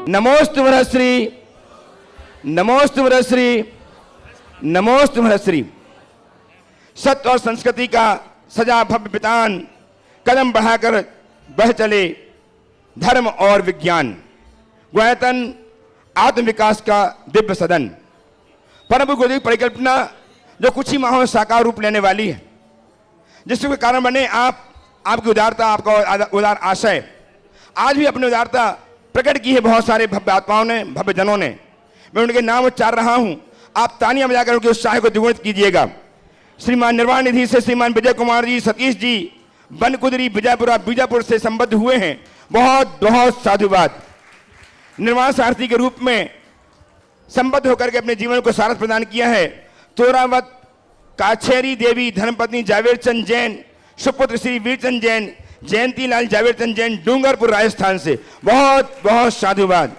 नमोस्तु महर्षि, नमोस्तु महर्षि, नमोस्तु महर्षि। सत्य और संस्कृति का सजा भव्य पितान कदम बढ़ाकर बढ़ चले धर्म और विज्ञान, गुणायतन आत्म विकास का दिव्य सदन। परम गुरुदेव परिकल्पना जो कुछ ही माहों में साकार रूप लेने वाली है, जिसके कारण बने आपकी उदारता, आपका उदार आशय। आज भी अपनी उदारता प्रकट की है बहुत सारे भव्य आत्माओं ने, भव्य जनों ने। मैं उनके नाम उच्चार रहा हूं, आप तालियां बजाकर उनके उत्साह को द्विगुणित कीजिएगा। श्रीमान निर्वाण निधि से श्रीमान विजय कुमार जी, सतीश जी बनकुदरी विजयपुरा बीजापुर से संबद्ध हुए हैं। बहुत बहुत साधुवाद। निर्वाण सारथी के रूप में संबद्ध होकर के अपने जीवन को सारथ प्रदान किया है। तोरावत काछेरी देवी धर्मपत्नी जावेरचंद जैन, सुपुत्र श्री वीरचंद जैन, जयंती लाल जावेरचंद जैन, डूंगरपुर राजस्थान से। बहुत बहुत साधुवाद।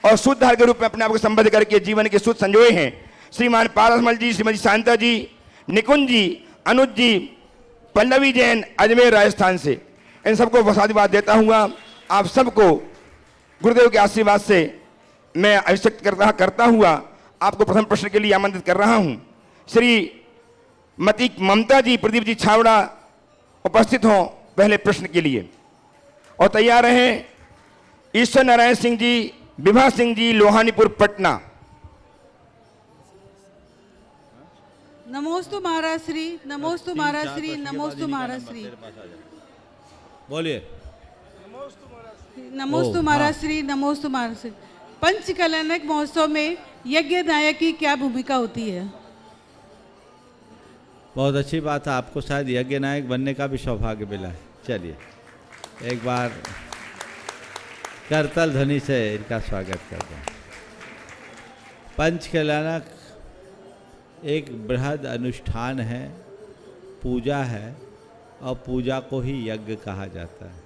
और सूत्रधार के रूप में अपने आप को संबद्ध करके जीवन के सूत्र संजोए हैं श्रीमान पारसमल जी, श्रीमती शांता जी, निकुंज जी, अनुज जी, पल्लवी जैन, अजमेर राजस्थान से। इन सबको साधुवाद देता हुआ आप सबको गुरुदेव के आशीर्वाद से मैं अभिषेक करता हुआ आपको प्रथम प्रश्न के लिए आमंत्रित कर रहा हूं। श्री मती ममता जी, प्रदीप जी छावड़ा उपस्थित हों पहले प्रश्न के लिए। और तैयार रहें ईश्वर नारायण सिंह जी, विभा सिंह जी, लोहानीपुर पटना। नमोस्तु महाराज श्री, नमोस्तु महाराज श्री, नमोस्तु महाराज श्री। बोलिए। नमोस्तु महाराज श्री, नमोस्तु महाराज श्री। पंचकल्याणक महोत्सव में यज्ञ नायक की क्या भूमिका होती है? बहुत अच्छी बात है, आपको शायद यज्ञ नायक बनने का भी सौभाग्य मिला है। चलिए एक बार करतल ध्वनि से इनका स्वागत करते हैं। पंचकल्याणक एक बृहद अनुष्ठान है, पूजा है, और पूजा को ही यज्ञ कहा जाता है।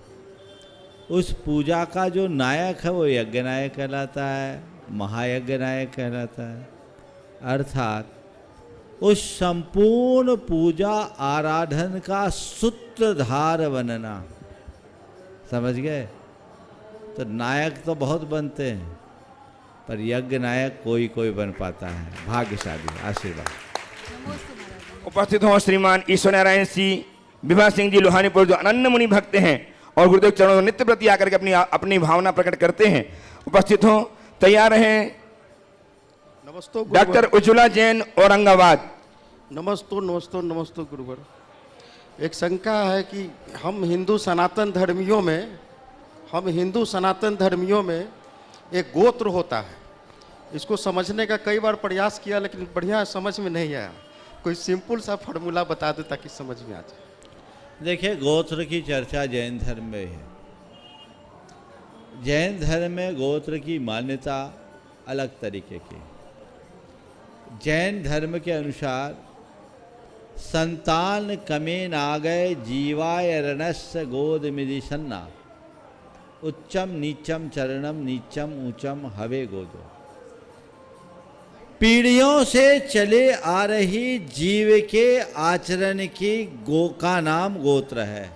उस पूजा का जो नायक है वो यज्ञ नायक कहलाता है, महायज्ञ नायक कहलाता है। अर्थात उस संपूर्ण पूजा आराधन का सूत्रधार बनना। समझ गए? तो नायक तो बहुत बनते हैं, पर यज्ञ नायक कोई कोई बन पाता है। भाग्यशाली। आशीर्वाद। उपस्थित हों श्रीमान ईश्वर नारायण सिंह, विभा सिंह जी लोहानीपुर, जो अनन्य मुनि भक्त हैं और गुरुदेव चरणों में नित्य प्रति आकर के अपनी भावना प्रकट करते हैं। उपस्थित हों, तैयार रहें नमस्ते डॉक्टर उज्ज्वला जैन, औरंगाबाद। नमस्ते नमस्ते नमस्ते गुरुवर। एक शंका है कि हम हिंदू सनातन धर्मियों में एक गोत्र होता है, इसको समझने का कई बार प्रयास किया लेकिन बढ़िया समझ में नहीं आया। कोई सिंपल सा फॉर्मूला बता दे ताकि समझ में आ जाए। देखिए, गोत्र की चर्चा जैन धर्म में है। जैन धर्म में गोत्र की मान्यता अलग तरीके की। जैन धर्म के अनुसार संतान कमे नागय जीवाय रणस्य गोद मिधि सन्ना उच्चम नीचम चरणम नीचम ऊंचम हवे गोदो। पीढ़ियों से चले आ रही जीव के आचरण की गो का नाम गोत्र है।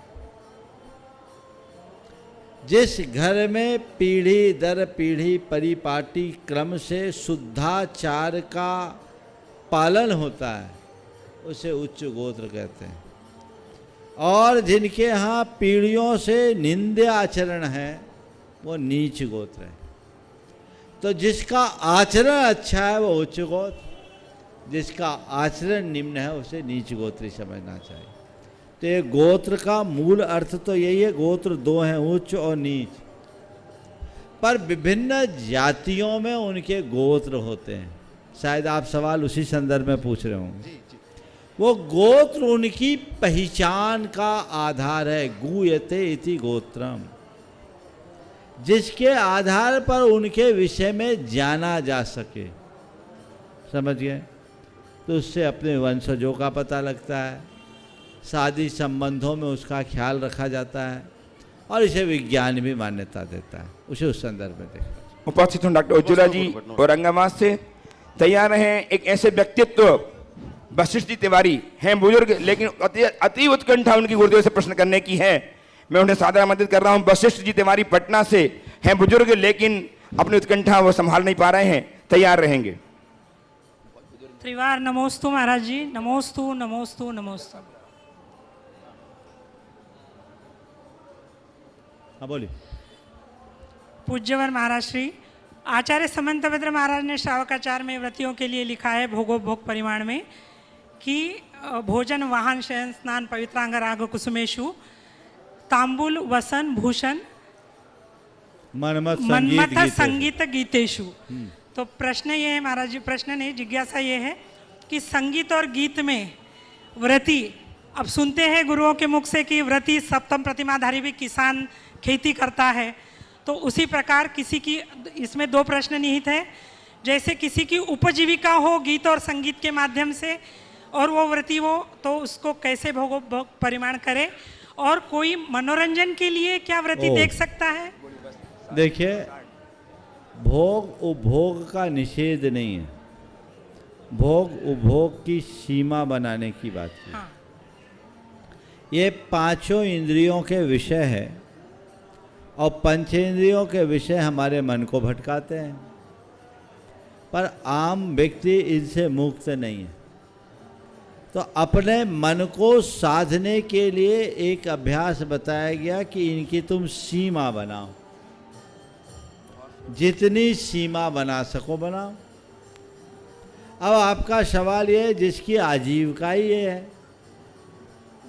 जिस घर में पीढ़ी दर पीढ़ी परिपाटी क्रम से शुद्धाचार का पालन होता है उसे उच्च गोत्र कहते हैं। और जिनके यहाँ पीढ़ियों से निंद्य आचरण है वो नीच गोत्र है। तो जिसका आचरण अच्छा है वो उच्च गोत्र, जिसका आचरण निम्न है उसे नीच गोत्री समझना चाहिए। तो ये गोत्र का मूल अर्थ तो यही है। गोत्र दो हैं, उच्च और नीच, पर विभिन्न जातियों में उनके गोत्र होते हैं। शायद आप सवाल उसी संदर्भ में पूछ रहे होंगे। वो गोत्र उनकी पहचान का आधार है। गुयते इति गोत्रम, जिसके आधार पर उनके विषय में जाना जा सके। समझ गए? तो उससे अपने वंशजों का पता लगता है, शादी संबंधों में उसका ख्याल रखा जाता है, और इसे विज्ञान भी मान्यता देता है। उसे उस संदर्भ में देखा। उपस्थित हूँ डॉक्टर उज्ज्वला जी, औरंगाबाद से। तैयार रहें एक ऐसे व्यक्तित्व, वशिष्ठ जी तिवारी हैं, बुजुर्ग, लेकिन अति उत्कंठा उनकी गुरुदेव से प्रश्न करने की है। मैं उन्हें सादर आमंत्रित कर रहा हूं। वशिष्ठ जी तिवारी पटना से हैं, बुजुर्ग, लेकिन अपनी उत्कंठा वो संभाल नहीं पा रहे हैं, तैयार रहेंगे। त्रिवार नमोस्तु महाराज जी, नमोस्तु नमोस्तु नमोस्तु। हाँ बोलिए। पूज्यवर महाराज श्री आचार्य समंतभद्र महाराज ने श्रावकाचार में व्रतियों के लिए लिखा है भोगोपभोग परिमाण में कि भोजन वाहन शयन स्नान पवित्रांग राग कुसुमेशु तांबुल वसन भूषण मनमथ संगीत गीतेशु। तो प्रश्न ये है महाराज जी, प्रश्न नहीं जिज्ञासा ये है कि संगीत और गीत में व्रती, अब सुनते हैं गुरुओं के मुख से कि व्रती सप्तम प्रतिमाधारी भी किसान खेती करता है, तो उसी प्रकार किसी की, इसमें दो प्रश्न निहित है, जैसे किसी की उपजीविका हो गीत और संगीत के माध्यम से और वो व्रती हो तो उसको कैसे भोग परिमाण करे, और कोई मनोरंजन के लिए क्या व्रती देख सकता है? देखिए, भोग उपभोग का निषेध नहीं है, भोग उपभोग की सीमा बनाने की बात है। हाँ। ये पांचों इंद्रियों के विषय है और पंचेंद्रियों के विषय हमारे मन को भटकाते हैं, पर आम व्यक्ति इनसे मुक्त नहीं है। तो अपने मन को साधने के लिए एक अभ्यास बताया गया कि इनकी तुम सीमा बनाओ, जितनी सीमा बना सको बनाओ। अब आपका सवाल ये है जिसकी आजीविका ही ये है,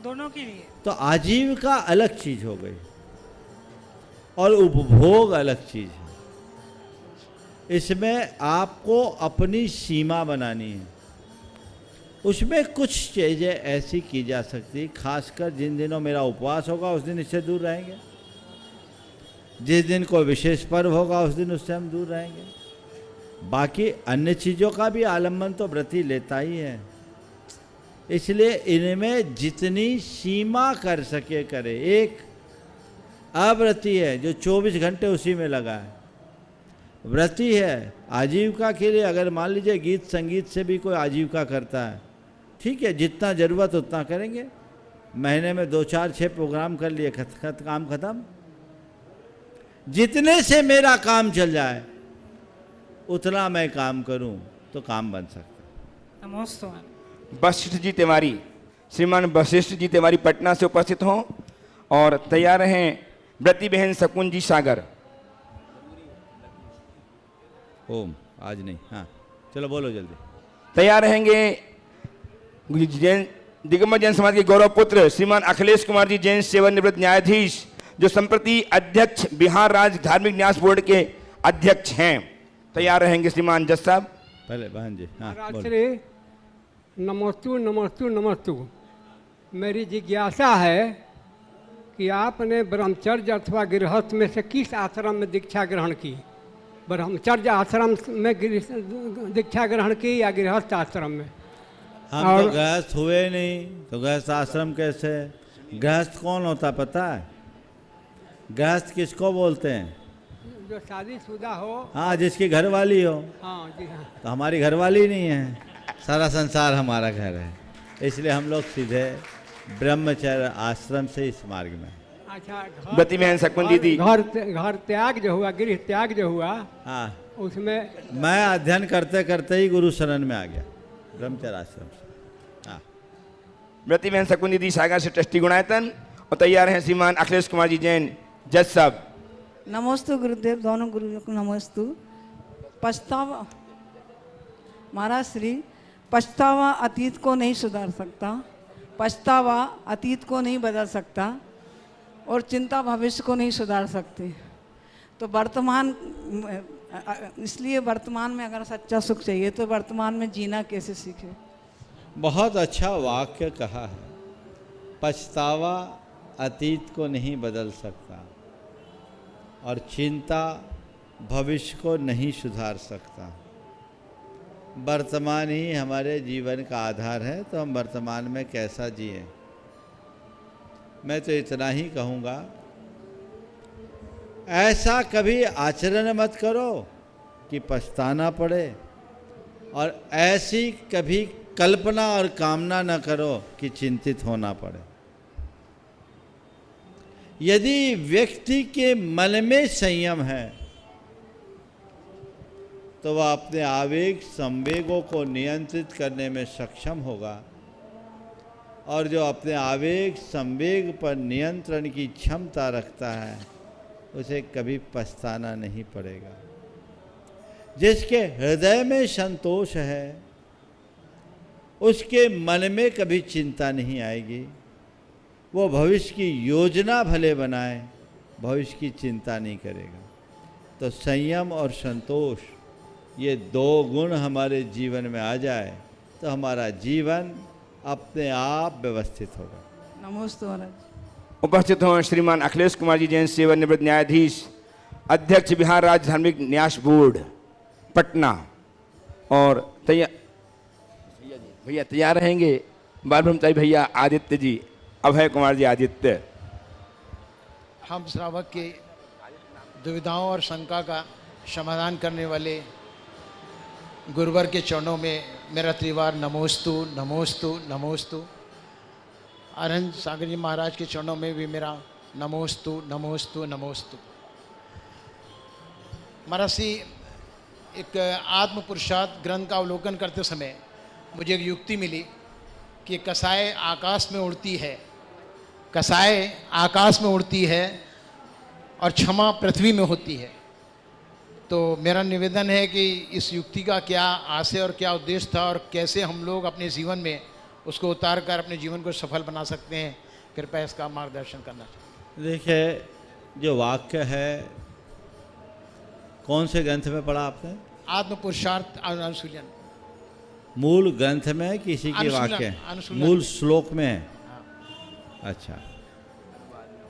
दोनों के लिए तो आजीविका अलग चीज हो गई और उपभोग अलग चीज है। इसमें आपको अपनी सीमा बनानी है, उसमें कुछ चीज़ें ऐसी की जा सकती, खासकर जिन दिनों मेरा उपवास होगा उस दिन इससे दूर रहेंगे, जिस दिन कोई विशेष पर्व होगा उस दिन उससे हम दूर रहेंगे। बाकी अन्य चीज़ों का भी आलम्बन तो व्रती लेता ही है, इसलिए इनमें जितनी सीमा कर सके करे। एक अव्रती है जो 24 घंटे उसी में लगा है, व्रती है आजीविका के लिए, अगर मान लीजिए गीत संगीत से भी कोई आजीविका करता है, ठीक है, जितना ज़रूरत उतना करेंगे। महीने में 2 4 6 प्रोग्राम कर लिए, काम खत्म। जितने से मेरा काम चल जाए उतना मैं काम करूं तो काम बन सकता। नमोस्तु। वशिष्ठ जी तिवारी, श्रीमान वशिष्ठ जी तिवारी पटना से उपस्थित हों और तैयार हैं व्रती बहन शकुन जी सागर। ओम आज नहीं, हाँ चलो बोलो जल्दी। तैयार रहेंगे जैन दिगंबर जैन समाज के गौरव पुत्र श्रीमान अखिलेश कुमार जी, जैन सेवानिवृत्त न्यायाधीश, जो संप्रति अध्यक्ष बिहार राज्य धार्मिक न्यास बोर्ड के अध्यक्ष हैं। तैयार रहेंगे श्रीमान जज साहब। पहले बहन जी, हाँ बोलो। श्री नमस्तु नमस्तु नमस्तु। मेरी जिज्ञासा है कि आपने ब्रह्मचर्य अथवा गृहस्थ में से किस आश्रम में दीक्षा ग्रहण की? ब्रह्मचर्य आश्रम में दीक्षा ग्रहण की या गृहस्थ आश्रम में? हम तो गृहस्थ हुए नहीं, तो गृहस्थ आश्रम कैसे? गृहस्थ कौन होता पता है? गृहस्थ किसको बोलते हैं? जो शादीशुदा हो। हाँ, जिसकी घरवाली हो। हाँ जी हाँ। तो हमारी घरवाली नहीं है, सारा संसार हमारा घर है, इसलिए हम लोग सीधे ब्रह्मचर्य आश्रम से इस मार्ग में। अच्छा, व्रती बहन शकुन दीदी, घर त्याग जो हुआ, गृह त्याग जो हुआ, हाँ उसमें मैं अध्ययन करते करते ही गुरु शरण में आ गया, ब्रह्मचर्य आश्रम से। हाँ, व्रती बहन शकुन दीदी सागर से ट्रस्टी गुणायतन और तैयार हैं श्रीमान अखिलेश कुमार जी जैन जज साहब। नमोस्तु गुरुदेव, दोनों गुरु को नमोस्तु। पछतावा महाराज श्री, पछतावा अतीत को नहीं सुधार सकता, पछतावा अतीत को नहीं बदल सकता और चिंता भविष्य को नहीं सुधार सकती। तो वर्तमान, इसलिए वर्तमान में अगर सच्चा सुख चाहिए तो वर्तमान में जीना कैसे सीखे? बहुत अच्छा वाक्य कहा है। पछतावा अतीत को नहीं बदल सकता और चिंता भविष्य को नहीं सुधार सकता। वर्तमान ही हमारे जीवन का आधार है, तो हम वर्तमान में कैसा जिए। मैं तो इतना ही कहूँगा, ऐसा कभी आचरण मत करो कि पछताना पड़े, और ऐसी कभी कल्पना और कामना न करो कि चिंतित होना पड़े। यदि व्यक्ति के मन में संयम है तो वह अपने आवेग संवेगों को नियंत्रित करने में सक्षम होगा, और जो अपने आवेग संवेग पर नियंत्रण की क्षमता रखता है उसे कभी पछताना नहीं पड़ेगा। जिसके हृदय में संतोष है उसके मन में कभी चिंता नहीं आएगी। वो भविष्य की योजना भले बनाए, भविष्य की चिंता नहीं करेगा। तो संयम और संतोष, ये दो गुण हमारे जीवन में आ जाए तो हमारा जीवन अपने आप व्यवस्थित होगा। नमोस्तु महाराज। उपस्थित हों श्रीमान अखिलेश कुमार जी जैन, सेवानिवृत्त न्यायाधीश, अध्यक्ष बिहार राज्य धार्मिक न्यास बोर्ड पटना। और भैया तैयार रहेंगे बाल ब्रह्मचारी भैया आदित्य जी, अभय कुमार जी आदित्य। हम श्रावक की दुविधाओं और शंका का समाधान करने वाले गुरुवर के चरणों में मेरा त्रिवार नमोस्तु नमोस्तु नमोस्तु। आनंद सागर जी महाराज के चरणों में भी मेरा नमोस्तु नमोस्तु नमोस्तु। महाराज जी, एक आत्म पुरुषार्थ ग्रंथ का अवलोकन करते समय मुझे एक युक्ति मिली कि कसाय आकाश में उड़ती है, कसाय आकाश में उड़ती है और क्षमा पृथ्वी में होती है। तो मेरा निवेदन है कि इस युक्ति का क्या आशय और क्या उद्देश्य था और कैसे हम लोग अपने जीवन में उसको उतार कर अपने जीवन को सफल बना सकते हैं, कृपया इसका मार्गदर्शन करना चाहिए। देखिए, जो वाक्य है कौन से ग्रंथ में पढ़ा आपने? आत्म पुरुषार्थ अनुशीलन। मूल ग्रंथ में किसी के वाक्य? मूल श्लोक में है। अच्छा,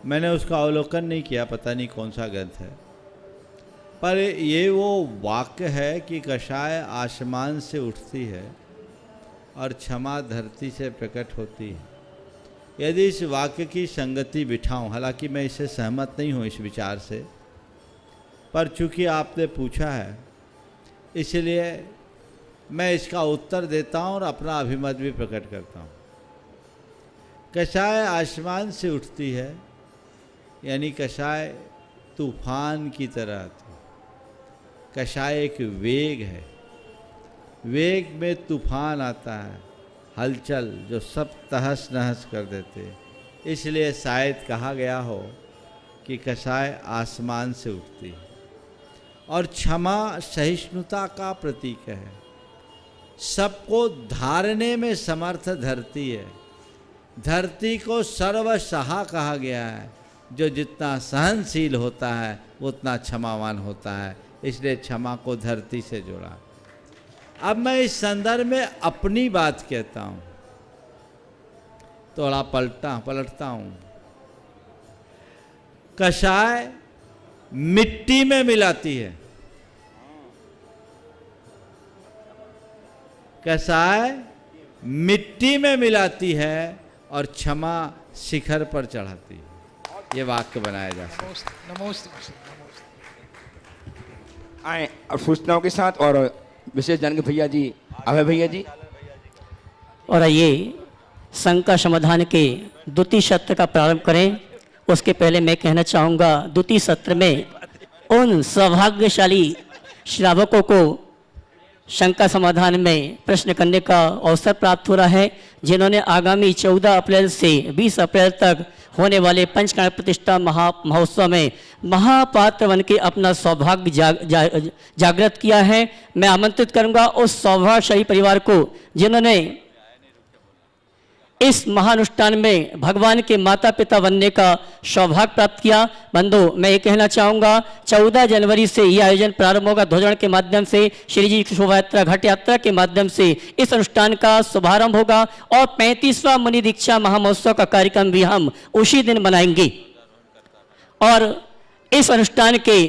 मैंने उसका अवलोकन नहीं किया, पता नहीं कौन सा ग्रंथ है, पर ये वो वाक्य है कि कषाय आसमान से उठती है और क्षमा धरती से प्रकट होती है। यदि इस वाक्य की संगति बिठाऊं, हालांकि मैं इससे सहमत नहीं हूं इस विचार से, पर चूंकि आपने पूछा है इसलिए मैं इसका उत्तर देता हूं और अपना अभिमत भी प्रकट करता हूं। कषाय आसमान से उठती है यानी कषाय तूफान की तरह आती है। कषाय एक वेग है, वेग में तूफान आता है, हलचल जो सब तहस नहस कर देते हैं। इसलिए शायद कहा गया हो कि कषाय आसमान से उठती है। और क्षमा सहिष्णुता का प्रतीक है, सबको धारने में समर्थ धरती है। धरती को सर्वसहा कहा गया है, जो जितना सहनशील होता है वो उतना क्षमावान होता है, इसलिए क्षमा को धरती से जोड़ा। अब मैं इस संदर्भ में अपनी बात कहता हूँ, थोड़ा पलटता हूँ। कषाय मिट्टी में मिलाती है, कषाय मिट्टी में मिलाती है और क्षमा शिखर पर चढ़ाती है। ये वाक्य बनाया जा सकता है। नमोस्तु। आए और सूचनाओं के साथ और विशेष जानकारी भैया जी, अभय भैया जी। और आइए शंका समाधान के द्वितीय सत्र का प्रारंभ करें। उसके पहले मैं कहना चाहूँगा, द्वितीय सत्र में उन सौभाग्यशाली श्रावकों को शंका समाधान में प्रश्न करने का अवसर प्राप्त हो रहा है जिन्होंने आगामी 14 अप्रैल से 20 अप्रैल तक होने वाले पंचकर्म प्रतिष्ठा महोत्सव में महापात्र बन के अपना सौभाग्य जागृत किया है। मैं आमंत्रित करूंगा उस सौभाग्यशाली परिवार को जिन्होंने इस महानुष्ठान में भगवान के माता पिता बनने का सौभाग्य प्राप्त किया। बंधु, मैं ये कहना चाहूँगा 14 जनवरी से ये आयोजन प्रारंभ होगा। ध्वजारोहण के माध्यम से, श्री जी की शोभा यात्रा, घट यात्रा के माध्यम से इस अनुष्ठान का शुभारंभ होगा और 35वां मुनि दीक्षा महामहोत्सव का कार्यक्रम भी हम उसी दिन मनाएंगे। और इस अनुष्ठान के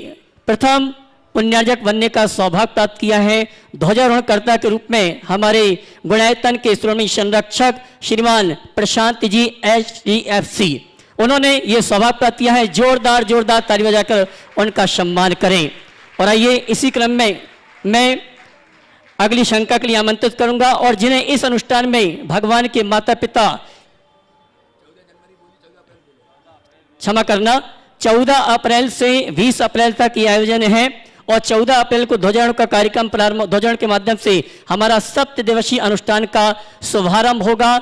प्रथम पुण्यार्जक बनने का सौभाग्य प्राप्त किया है ध्वजारोहणकर्ता के रूप में हमारे गुणायतन के श्रोमणी संरक्षक श्रीमान प्रशांत जी HDFC, उन्होंने ये सौभाग्य प्राप्त किया है। जोरदार ताली बजाकर उनका सम्मान करें। और आइए इसी क्रम में मैं अगली शंका के लिए आमंत्रित करूंगा और जिन्हें इस अनुष्ठान में भगवान के माता पिता, क्षमा करना, 14 अप्रैल से 20 अप्रैल तक ये आयोजन है और 14 अप्रैल को ध्वजारोहण का कार्यक्रम प्रारंभ, ध्वजारोहण के माध्यम से हमारा 7 दिवसीय अनुष्ठान का शुभारंभ होगा।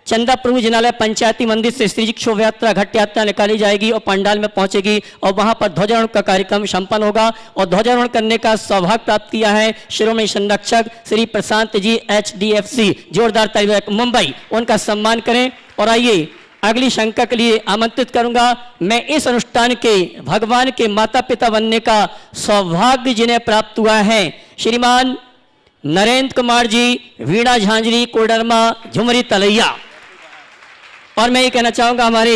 चंदा प्रभु जिनालय पंचायती मंदिर से श्री जी की शोभा यात्रा, घट यात्रा निकाली जाएगी और पंडाल में पहुंचेगी और वहां पर ध्वजारोहण का कार्यक्रम संपन्न होगा। और ध्वजारोहण करने का सौभाग्य प्राप्त किया है शिरोमणि संरक्षक श्री प्रशांत जी HDFC, जोरदार ताली मुंबई, उनका सम्मान करें। और आइए अगली शंका के लिए आमंत्रित करूंगा। मैं इस अनुष्ठान के भगवान के माता पिता बनने का सौभाग्य जिन्हें प्राप्त हुआ है, श्रीमान नरेंद्र कुमार जी, वीणा झांझरी, कोडरमा, झुमरी तलैया। और मैं ये कहना चाहूंगा हमारे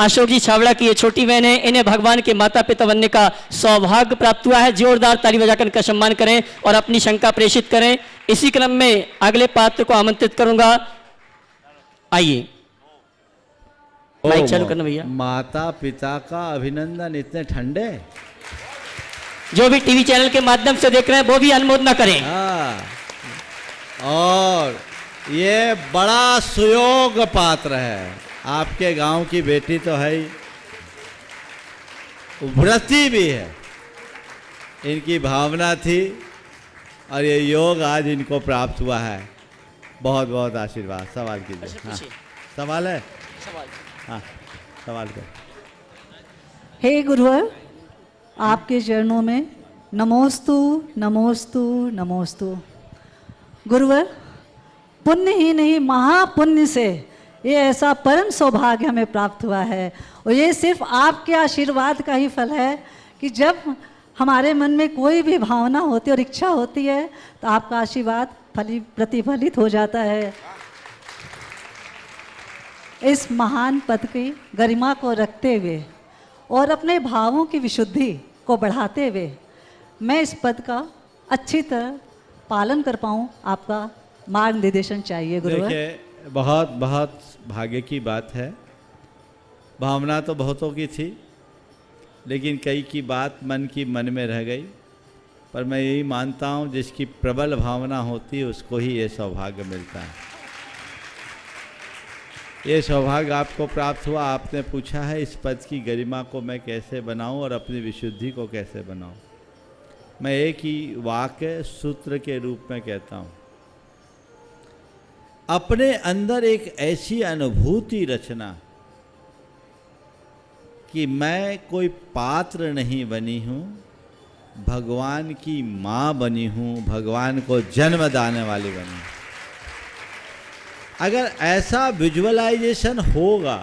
अशोक जी छावड़ा की ये छोटी बहन है, इन्हें भगवान के माता पिता बनने का सौभाग्य प्राप्त हुआ है। जोरदार ताली बजाकर इनका सम्मान करें और अपनी शंका प्रेषित करें। इसी क्रम में अगले पात्र को आमंत्रित करूंगा। आइए माइक चालू करना भैया। माता पिता का अभिनंदन, इतने ठंडे। जो भी टीवी चैनल के माध्यम से देख रहे हैं वो भी अनुमोदना करें। हाँ, और ये बड़ा सुयोग पात्र है। आपके गांव की बेटी तो है ही, व्रती भी है, इनकी भावना थी और ये योग आज इनको प्राप्त हुआ है। बहुत बहुत आशीर्वाद। सवाल कीजिए। हाँ, सवाल है? हाँ, सवाल कर। हे गुरुवर, आपके चरणों में नमोस्तु नमोस्तु नमोस्तु। गुरुवर, पुण्य ही नहीं महापुण्य से ये ऐसा परम सौभाग्य हमें प्राप्त हुआ है और ये सिर्फ आपके आशीर्वाद का ही फल है कि जब हमारे मन में कोई भी भावना होती है और इच्छा होती है तो आपका आशीर्वाद प्रतिफलित हो जाता है। इस महान पद की गरिमा को रखते हुए और अपने भावों की विशुद्धि को बढ़ाते हुए मैं इस पद का अच्छी तरह पालन कर पाऊँ, आपका मार्गनिर्देशन चाहिए गुरुवर। देखिए, बहुत बहुत भाग्य की बात है। भावना तो बहुतों की थी, लेकिन कई की बात मन में रह गई। पर मैं यही मानता हूँ जिसकी प्रबल भावना होती है उसको ही ये सौभाग्य मिलता है। ये सौभाग्य आपको प्राप्त हुआ। आपने पूछा है इस पद की गरिमा को मैं कैसे बनाऊं और अपनी विशुद्धि को कैसे बनाऊं। मैं एक ही वाक्य सूत्र के रूप में कहता हूं, अपने अंदर एक ऐसी अनुभूति रचना कि मैं कोई पात्र नहीं बनी हूं, भगवान की माँ बनी हूं, भगवान को जन्म देने वाली बनी हूं। अगर ऐसा विजुअलाइजेशन होगा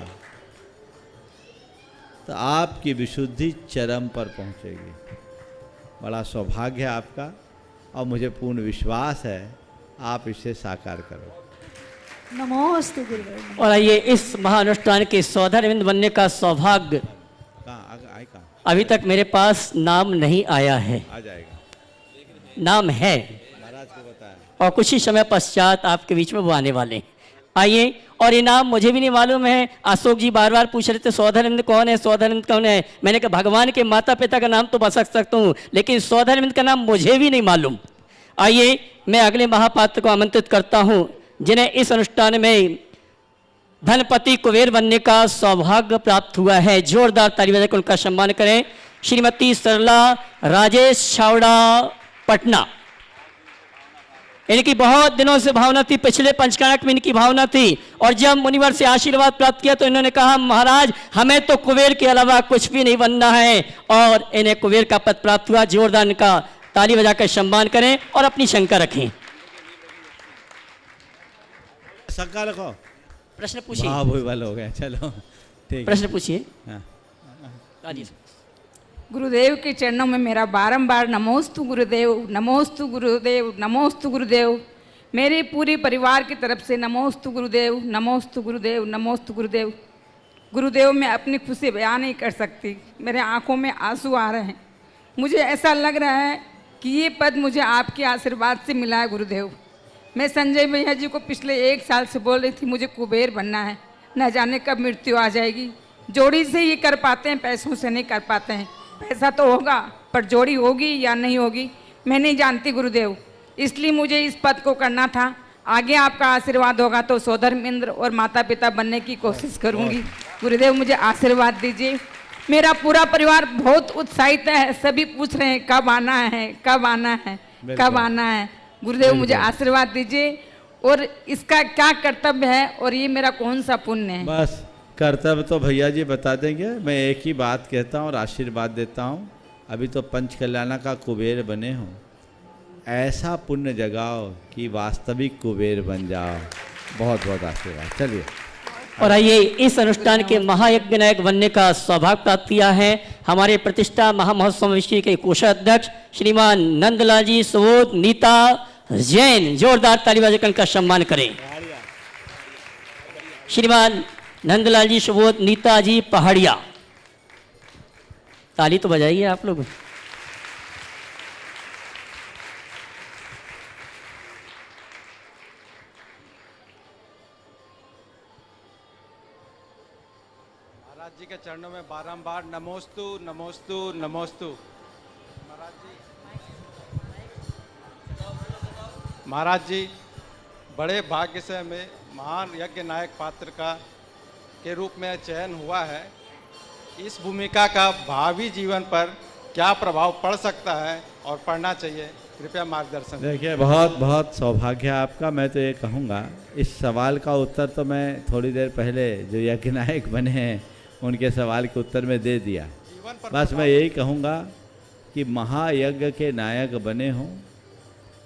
तो आपकी विशुद्धि चरम पर पहुंचेगी। बड़ा सौभाग्य है आपका और मुझे पूर्ण विश्वास है आप इसे साकार करो। नमोस्तु गुरुदेव। और आइए इस महानुष्ठान के सौधरविंद बनने का सौभाग्य अभी तक मेरे पास नाम नहीं आया है। आ जाएगा, नाम है महाराज को बताया और कुछ ही समय पश्चात आपके बीच में वो आने वाले हैं। आइए, और ये नाम मुझे भी नहीं मालूम है। अशोक जी बार बार पूछ रहे थे सौधरविंद कौन है, सौधरविंद कौन है। मैंने कहा भगवान के माता पिता का नाम तो बता सकता हूँ, लेकिन सौधरविंद का नाम मुझे भी नहीं मालूम। आइए मैं अगले महापात्र को आमंत्रित करता हूँ जिन्हें इस अनुष्ठान में धनपति कुबेर बनने का सौभाग्य प्राप्त हुआ है। जोरदार ताली बजाकर उनका सम्मान करें। श्रीमती सरला राजेश छावड़ा, पटना। इनकी बहुत दिनों से भावना थी, पिछले पंचकाणक में इनकी भावना थी, और जब मुनिवर से आशीर्वाद प्राप्त किया तो इन्होंने कहा महाराज हमें तो कुबेर के अलावा कुछ भी नहीं बनना है, और इन्हें कुबेर का पद प्राप्त हुआ। जोरदार इनका ताली बजाकर सम्मान करें और अपनी शंका रखें। शंका रखो, प्रश्न पूछिए। भूल हो गया, चलो ठीक। प्रश्न पूछिए। हाँ। गुरुदेव के चरणों में मेरा बारंबार नमोस्तु गुरुदेव, नमोस्तु गुरुदेव, नमोस्तु गुरुदेव। मेरे पूरे परिवार की तरफ से नमोस्तु गुरुदेव, नमोस्तु गुरुदेव, नमोस्तु गुरुदेव। गुरुदेव मैं अपनी खुशी बयान नहीं कर सकती, मेरे आंखों में आंसू आ रहे हैं। मुझे ऐसा लग रहा है कि ये पद मुझे आपके आशीर्वाद से मिला है गुरुदेव। मैं संजय भैया जी को पिछले 1 साल से बोल रही थी मुझे कुबेर बनना है, न जाने कब मृत्यु आ जाएगी। जोड़ी से ये कर पाते हैं, पैसों से नहीं कर पाते हैं। पैसा तो होगा पर जोड़ी होगी या नहीं होगी मैं नहीं जानती गुरुदेव, इसलिए मुझे इस पद को करना था। आगे आपका आशीर्वाद होगा तो सोधर्मेंद्र और माता पिता बनने की कोशिश करूंगी। गुरुदेव मुझे आशीर्वाद दीजिए। मेरा पूरा परिवार बहुत उत्साहित है, सभी पूछ रहे हैं कब आना है, कब आना है, कब आना है। गुरुदेव मुझे आशीर्वाद दीजिए, और इसका क्या कर्तव्य है और ये मेरा कौन सा पुण्य है? बस कर्तव्य तो भैया जी बता देंगे, मैं एक ही बात कहता हूँ और आशीर्वाद देता हूँ। अभी तो पंच कल्याणा का कुबेर बने हो, ऐसा पुण्य जगाओ कि वास्तविक कुबेर बन जाओ। बहुत बहुत आशीर्वाद। चलिए, और आइए इस अनुष्ठान के महायज्ञ नायक बनने का सौभाग्य प्राप्त किया है हमारे प्रतिष्ठा महामहोत्सव विषय के कोषाध्यक्ष श्रीमान नंदलाल जी सुबोध नीता जैन। जोरदार ताली बजाकर का सम्मान करें। श्रीमान नंदलाल जी सुबोध नीता जी पहाड़िया, ताली तो बजाइए आप लोग। महाराज जी के चरणों में बारंबार नमोस्तु नमोस्तु नमोस्तु। महाराज जी, बड़े भाग्य से हमें महान यज्ञ नायक पात्र का के रूप में चयन हुआ है। इस भूमिका का भावी जीवन पर क्या प्रभाव पड़ सकता है और पड़ना चाहिए, कृपया मार्गदर्शन। देखिए, बहुत बहुत सौभाग्य है आपका। मैं तो ये कहूँगा, इस सवाल का उत्तर तो मैं थोड़ी देर पहले जो यज्ञ नायक बने हैं उनके सवाल के उत्तर में दे दिया। बस मैं यही कहूँगा कि महायज्ञ के नायक बने हों,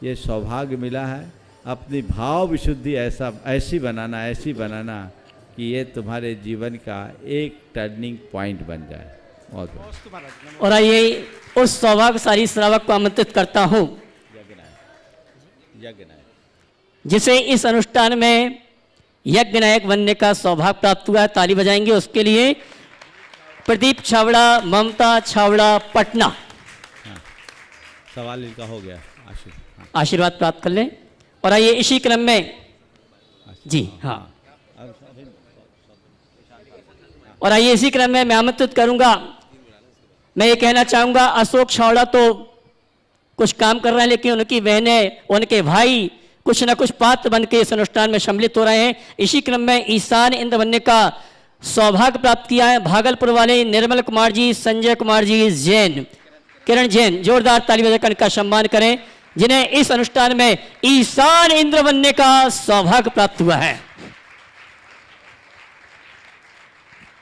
ये सौभाग्य मिला है। अपनी भाव विशुद्धि ऐसी बनाना कि ये तुम्हारे जीवन का एक टर्निंग पॉइंट बन जाए। बहुत। और आइए उस सौभाग्यशाली श्रावक को आमंत्रित करता हूँ जिसे इस अनुष्ठान में यज्ञ नायक बनने का सौभाग्य प्राप्त हुआ है। ताली बजाएंगे उसके लिए। प्रदीप छावड़ा, ममता छावड़ा, पटना। हाँ, सवाल इनका हो गया। आशीर्वाद प्राप्त कर लें। और आइए इसी क्रम में जी हाँ, और आइए इसी क्रम में मैं आमंत्रित करूंगा। मैं ये कहना चाहूंगा, अशोक छावड़ा तो कुछ काम कर रहे हैं, लेकिन उनकी बहनें, उनके भाई कुछ न कुछ पात्र बन के इस अनुष्ठान में सम्मिलित हो रहे हैं। इसी क्रम में ईशान इंद्र बनने का सौभाग्य प्राप्त किया है भागलपुर वाले निर्मल कुमार जी, संजय कुमार जी जैन, किरण जैन। जोरदार ताली बजाकर इनका सम्मान करें, जिन्हें इस अनुष्ठान में ईशान इंद्र बनने का सौभाग्य प्राप्त हुआ है।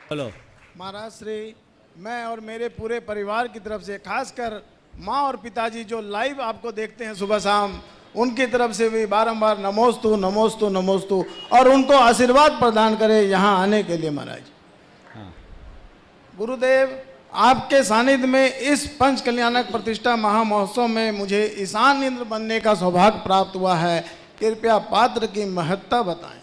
बोलो। महाराज श्री, मैं और मेरे पूरे परिवार की तरफ से, खासकर माँ और पिताजी जो लाइव आपको देखते हैं सुबह शाम, उनकी तरफ से भी बारंबार नमोस्तु नमोस्तु नमोस्तु, और उनको आशीर्वाद प्रदान करें यहाँ आने के लिए। महाराज गुरुदेव, आपके सानिध्य में इस पंच कल्याणक प्रतिष्ठा महामहोत्सव में मुझे ईशान इंद्र बनने का सौभाग्य प्राप्त हुआ है। कृपया पात्र की महत्ता बताएं।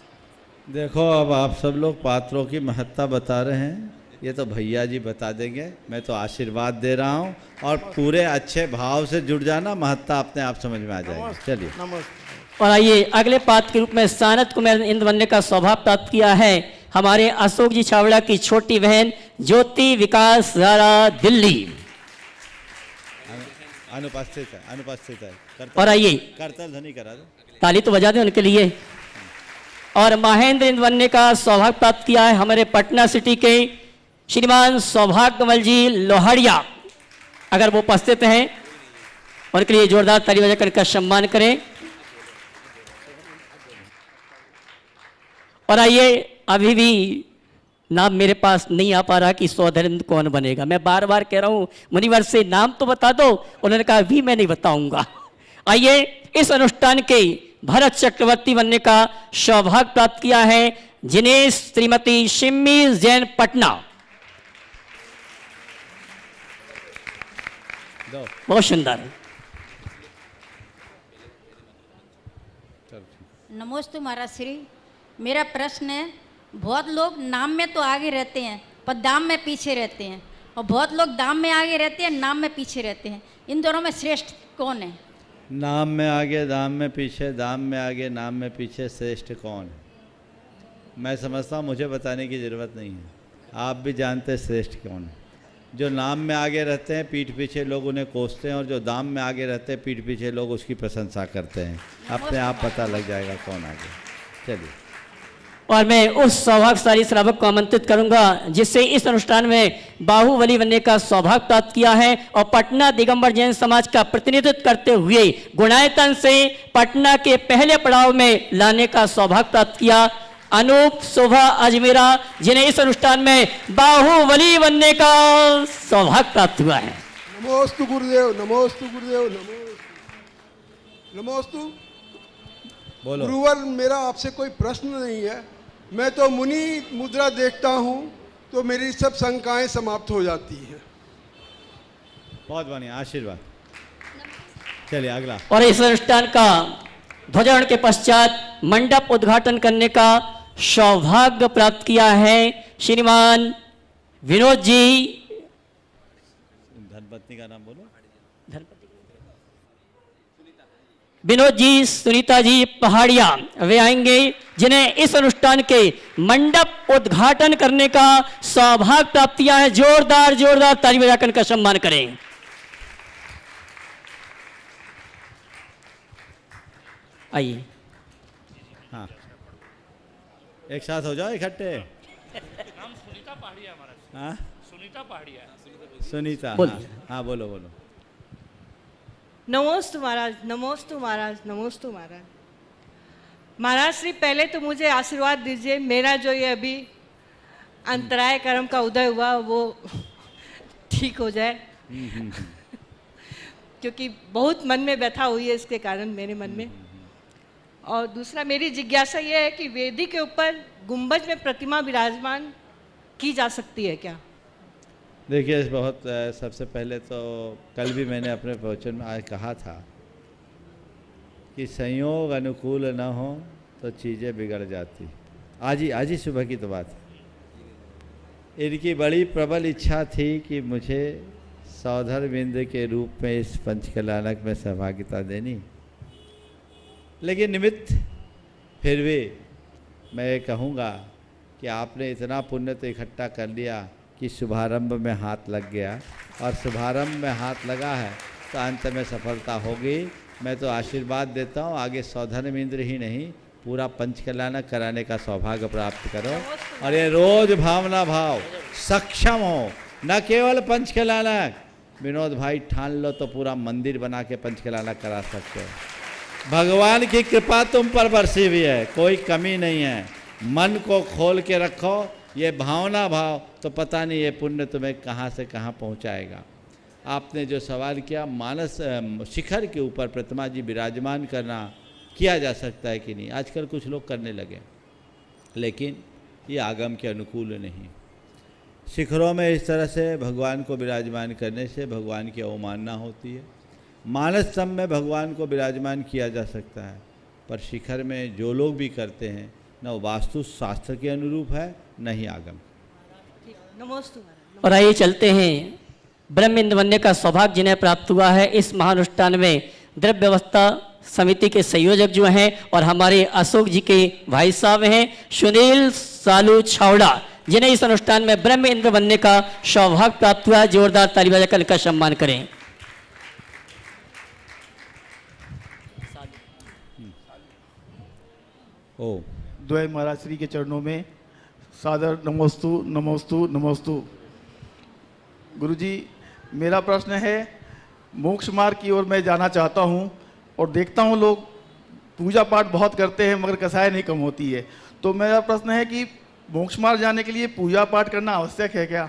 देखो, अब आप सब लोग पात्रों की महत्ता बता रहे हैं, ये तो भैया जी बता देंगे। मैं तो आशीर्वाद दे रहा हूँ, और पूरे अच्छे भाव से जुड़ जाना, महत्ता अपने आप समझ में आ जाएगी। चलिए, नमस्ते। और आइए अगले पात्र के रूप में सानत कुमार इंद्र बनने का सौभाग्य प्राप्त किया है हमारे अशोक जी छावड़ा की छोटी बहन ज्योति विकास रारा, दिल्ली। अनुपस्थित है। और आइए करतल ध्वनि करा दो, ताली तो बजा दें उनके लिए। और महेंद्र इंद्र बनने का सौभाग्य प्राप्त किया है हमारे पटना सिटी के श्रीमान सौभाग्यमल जी लोहाड़िया। अगर वो उपस्थित हैं, उनके लिए जोरदार ताली बजाकर इनका सम्मान करें। और आइए, अभी भी नाम मेरे पास नहीं आ पा रहा कि सौधरेंद्र कौन बनेगा। मैं बार बार कह रहा हूं मुनिवर से नाम तो बता दो, उन्होंने कहा अभी मैं नहीं बताऊंगा। आइए इस अनुष्ठान के भरत चक्रवर्ती बनने का सौभाग्य प्राप्त किया है जिन्हें श्रीमती शिम्मी जैन, पटना। बहुत सुंदर। नमस्ते महाराज श्री, मेरा प्रश्न है, बहुत लोग नाम में तो आगे रहते हैं पर दाम में पीछे रहते हैं, और बहुत लोग दाम में आगे रहते हैं, नाम में पीछे रहते हैं। इन दोनों में श्रेष्ठ कौन है? नाम में आगे दाम में पीछे, दाम में आगे नाम में पीछे, श्रेष्ठ कौन है? मैं समझता हूँ मुझे बताने की ज़रूरत नहीं है, आप भी जानते हैं श्रेष्ठ कौन है। जो नाम में आगे रहते हैं, पीठ पीछे लोग उन्हें कोसते हैं, और जो दाम में आगे रहते हैं, पीठ पीछे लोग उसकी प्रशंसा करते हैं। अपने आप पता लग जाएगा कौन आगे। चलिए, और मैं उस सौभाग्यशाली श्रावक को आमंत्रित करूंगा जिससे इस अनुष्ठान में बाहुबली बनने का सौभाग्य प्राप्त किया है और पटना दिगंबर जैन समाज का प्रतिनिधित्व करते हुए गुणायतन से पटना के पहले पड़ाव में लाने का सौभाग्य प्राप्त किया अनूप शोभा अजमेरा, जिन्हें इस अनुष्ठान में बाहुबली बनने का सौभाग्य प्राप्त हुआ है। नमोस्तु गुरुदेव, नमोस्तु गुरुदेव, नमोस्तु। बोलो। गुरुवर, मेरा आपसे कोई प्रश्न नहीं है, मैं तो मुनि मुद्रा देखता हूँ तो मेरी सब शंकाएं समाप्त हो जाती हैं। बहुत बढ़िया, आशीर्वाद। चलिए अगला। और इस अनुष्ठान का ध्वजारोहण के पश्चात मंडप उद्घाटन करने का सौभाग्य प्राप्त किया है श्रीमान विनोद जी। धनपत्नी का नाम बोलो। विनोद जी, सुनीता जी पहाड़िया वे आएंगे जिन्हें इस अनुष्ठान के मंडप उद्घाटन करने का सौभाग्य प्राप्त किया है। जोरदार जोरदार ताली बजाकर इनका सम्मान करें। आइए। हाँ, एक साथ हो जाओ इकट्ठे। नाम सुनीता पहाड़िया हमारा। हाँ, सुनीता पहाड़िया। सुनीता। हाँ बोलो बोलो। नमोस्तु महाराज, नमोस्तु महाराज, नमोस्तु महाराज। महाराज श्री, पहले तो मुझे आशीर्वाद दीजिए, मेरा जो ये अभी अंतराय कर्म का उदय हुआ वो ठीक हो जाए क्योंकि बहुत मन में व्यथा हुई है इसके कारण मेरे मन में। और दूसरा मेरी जिज्ञासा ये है कि वेदी के ऊपर गुंबज में प्रतिमा विराजमान की जा सकती है क्या? देखिए, बहुत सबसे पहले तो कल भी मैंने अपने प्रवचन में आज कहा था कि संयोग अनुकूल न हो तो चीज़ें बिगड़ जाती। आज ही सुबह की तो बात है। इनकी बड़ी प्रबल इच्छा थी कि मुझे सौधर बिंद के रूप में इस पंचकल्याणक में सहभागिता देनी, लेकिन निमित्त फिर भी मैं ये कहूँगा कि आपने इतना पुण्य तो इकट्ठा कर लिया कि शुभारंभ में हाथ लग गया, और शुभारंभ में हाथ लगा है तो अंत में सफलता होगी। मैं तो आशीर्वाद देता हूँ, आगे सौधर्म इंद्र ही नहीं पूरा पंचकल्याणक कराने का सौभाग्य प्राप्त करो, और ये रोज भावना भाव सक्षम हो, न केवल पंचकल्याणक। विनोद भाई ठान लो तो पूरा मंदिर बना के पंचकल्याणक करा सकते हो। भगवान की कृपा तुम पर बरसी हुई है, कोई कमी नहीं है। मन को खोल के रखो, ये भावना भाव तो पता नहीं ये पुण्य तुम्हें कहाँ से कहाँ पहुँचाएगा। आपने जो सवाल किया, मानस शिखर के ऊपर प्रतिमा जी विराजमान करना किया जा सकता है कि नहीं, आजकल कुछ लोग करने लगे, लेकिन ये आगम के अनुकूल नहीं। शिखरों में इस तरह से भगवान को विराजमान करने से भगवान की अवमानना होती है। मानस स्तंभ में भगवान को विराजमान किया जा सकता है, पर शिखर में जो लोग भी करते हैं न वो वास्तु शास्त्र के अनुरूप है न ही आगम। नमोस्तु। और आइए चलते हैं ब्रह्म इंद्र बनने का सौभाग्य जिन्हें प्राप्त हुआ है। इस महानुष्ठान में द्रव्य व्यवस्था समिति के संयोजक जो हैं और हमारे अशोक जी के भाई साहब हैं सुनील सालू छावड़ा, जिन्हें इस अनुष्ठान में ब्रह्म इंद्र बनने का सौभाग्य प्राप्त हुआ है। जोरदार ताली बजाकर इनका सम्मान करें। ओ द्वय महाराज श्री के चरणों में सादर नमोस्तु नमोस्तु नमोस्तु। गुरुजी, मेरा प्रश्न है, मोक्ष मार्ग की ओर मैं जाना चाहता हूँ और देखता हूँ लोग पूजा पाठ बहुत करते हैं मगर कसाय नहीं कम होती है, तो मेरा प्रश्न है कि मोक्ष मार्ग जाने के लिए पूजा पाठ करना आवश्यक है क्या?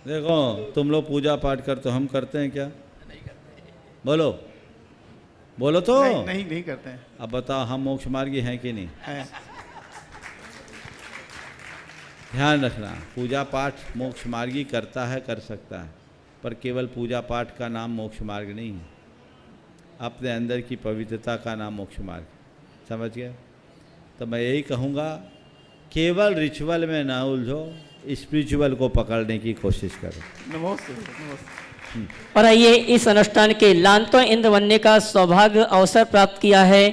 देखो, तुम लोग पूजा पाठ कर तो हम करते हैं क्या? बोलो बोलो तो। नहीं करते हैं। अब बताओ, हम मोक्ष मार्गी हैं कि नहीं? है। ध्यान रखना, पूजा पाठ मोक्ष मार्गी करता है, कर सकता है, पर केवल पूजा पाठ का नाम मोक्ष मार्ग नहीं है। अपने अंदर की पवित्रता का नाम मोक्ष मार्ग। समझ गए? तो मैं यही कहूँगा, केवल रिचुअल में ना उलझो, स्पिरिचुअल को पकड़ने की कोशिश करो। नमस्ते नमस्ते। और आइए इस अनुष्ठान के लांतो इंद्र बनने का सौभाग्य अवसर प्राप्त किया है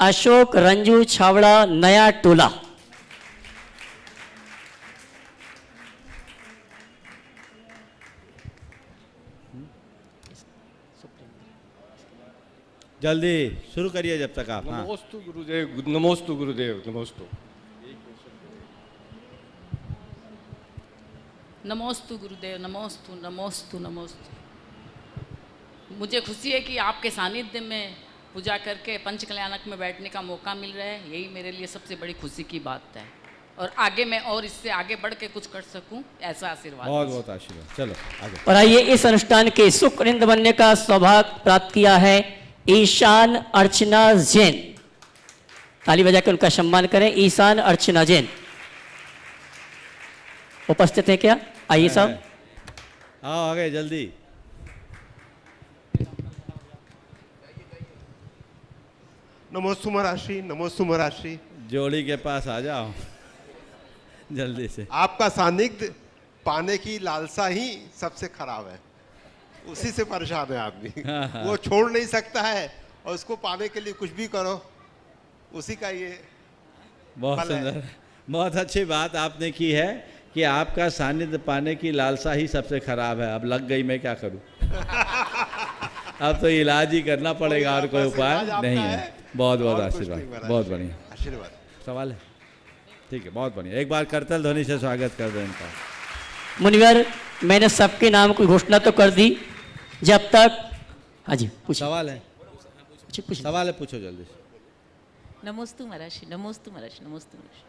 अशोक रंजू छावड़ा नया टोला। जल्दी शुरू करिए जब तक आप। हाँ। नमोस्तु गुरुदेव, नमोस्तु गुरुदेव, नमोस्तु। नमोस्तु गुरुदेव, नमोस्तु नमोस्तु नमोस्तु। मुझे खुशी है कि आपके सानिध्य में पूजा करके पंच कल्याणक में बैठने का मौका मिल रहा है, यही मेरे लिए सबसे बड़ी खुशी की बात है। और आगे मैं और इससे आगे बढ़ के कुछ कर सकूं, ऐसा आशीर्वाद। बहुत बहुत आशीर्वाद। चलो आगे। और आइए इस अनुष्ठान के सुकृंद बनने का सौभाग्य प्राप्त किया है ईशान अर्चना जैन। ताली बजा के उनका सम्मान करें। ईशान अर्चना जैन उपस्थित है क्या? आइए साहब। आओ आगे जल्दी। नमोस्तु महाराष्ट्री, नमोस्तु महाराष्ट्री। जोड़ी के पास आ जाओ जल्दी से। आपका सानिध्य पाने की लालसा ही सबसे खराब है, उसी से परेशान है आदमी। हाँ। वो छोड़ नहीं सकता है और उसको पाने के लिए कुछ भी करो, उसी का ये बहुत फल है। सुंदर, बहुत अच्छी बात आपने की है कि आपका सानिध्य पाने की लालसा ही सबसे खराब है। अब लग गई, मैं क्या करूं? अब तो इलाज ही करना पड़ेगा और कोई उपाय नहीं है। बहुत बहुत आशीर्वाद, बहुत बढ़िया आशीर्वाद। सवाल है? ठीक है, बहुत बढ़िया। एक बार करतल ध्वनि से स्वागत कर दो इनका। मुनिवर, मैंने सबके नाम की घोषणा तो कर दी, जब तक हाँ जी सवाल है, सवाल है, पूछो जल्दी से। नमोस्तु महाराष्ट्री, नमोस्तु महाराष्ट्री, नमोस्तु महाराष्ट्री।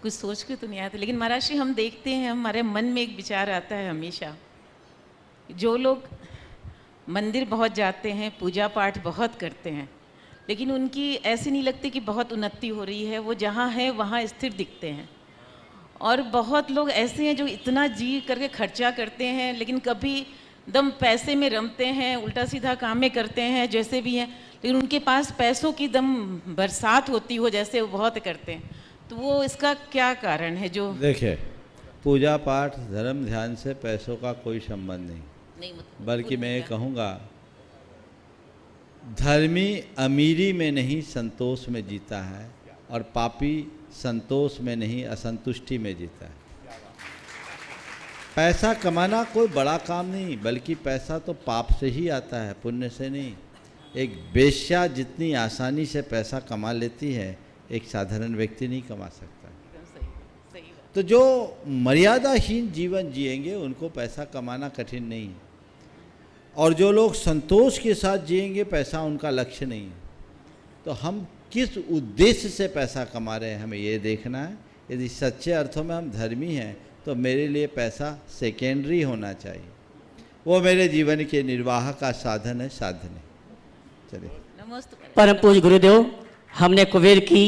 कुछ सोच के तो नहीं आता, लेकिन महाराष्ट्री हम देखते हैं, हमारे मन में एक विचार आता है हमेशा, जो लोग मंदिर बहुत जाते हैं, पूजा पाठ बहुत करते हैं, लेकिन उनकी ऐसे नहीं लगती कि बहुत उन्नति हो रही है। वो जहाँ है वहाँ स्थिर दिखते हैं। और बहुत लोग ऐसे हैं जो इतना जी करके खर्चा करते हैं, लेकिन कभी दम पैसे में रमते हैं, उल्टा सीधा कामें करते हैं, जैसे भी हैं, लेकिन उनके पास पैसों की दम बरसात होती हो जैसे वो बहुत करते हैं। तो वो इसका क्या कारण है? जो देखिए, पूजा पाठ धर्म ध्यान से पैसों का कोई संबंध नहीं, मतलब बल्कि मैं ये कहूँगा, धर्मी अमीरी में नहीं संतोष में जीता है, और पापी संतोष में नहीं असंतुष्टि में जीता है। पैसा कमाना कोई बड़ा काम नहीं, बल्कि पैसा तो पाप से ही आता है, पुण्य से नहीं। एक वेश्या जितनी आसानी से पैसा कमा लेती है, एक साधारण व्यक्ति नहीं कमा सकता। तो जो मर्यादाहीन जीवन जिएंगे उनको पैसा कमाना कठिन नहीं है, और जो लोग संतोष के साथ जिएंगे पैसा उनका लक्ष्य नहीं है। तो हम किस उद्देश्य से पैसा कमा रहे हैं, हमें ये देखना है। यदि सच्चे अर्थों में हम धर्मी हैं तो मेरे लिए पैसा सेकेंडरी होना चाहिए, वो मेरे जीवन के निर्वाह का साधन है, साधन है। चलिए। परम पूज्य गुरुदेव, हमने कुबेर की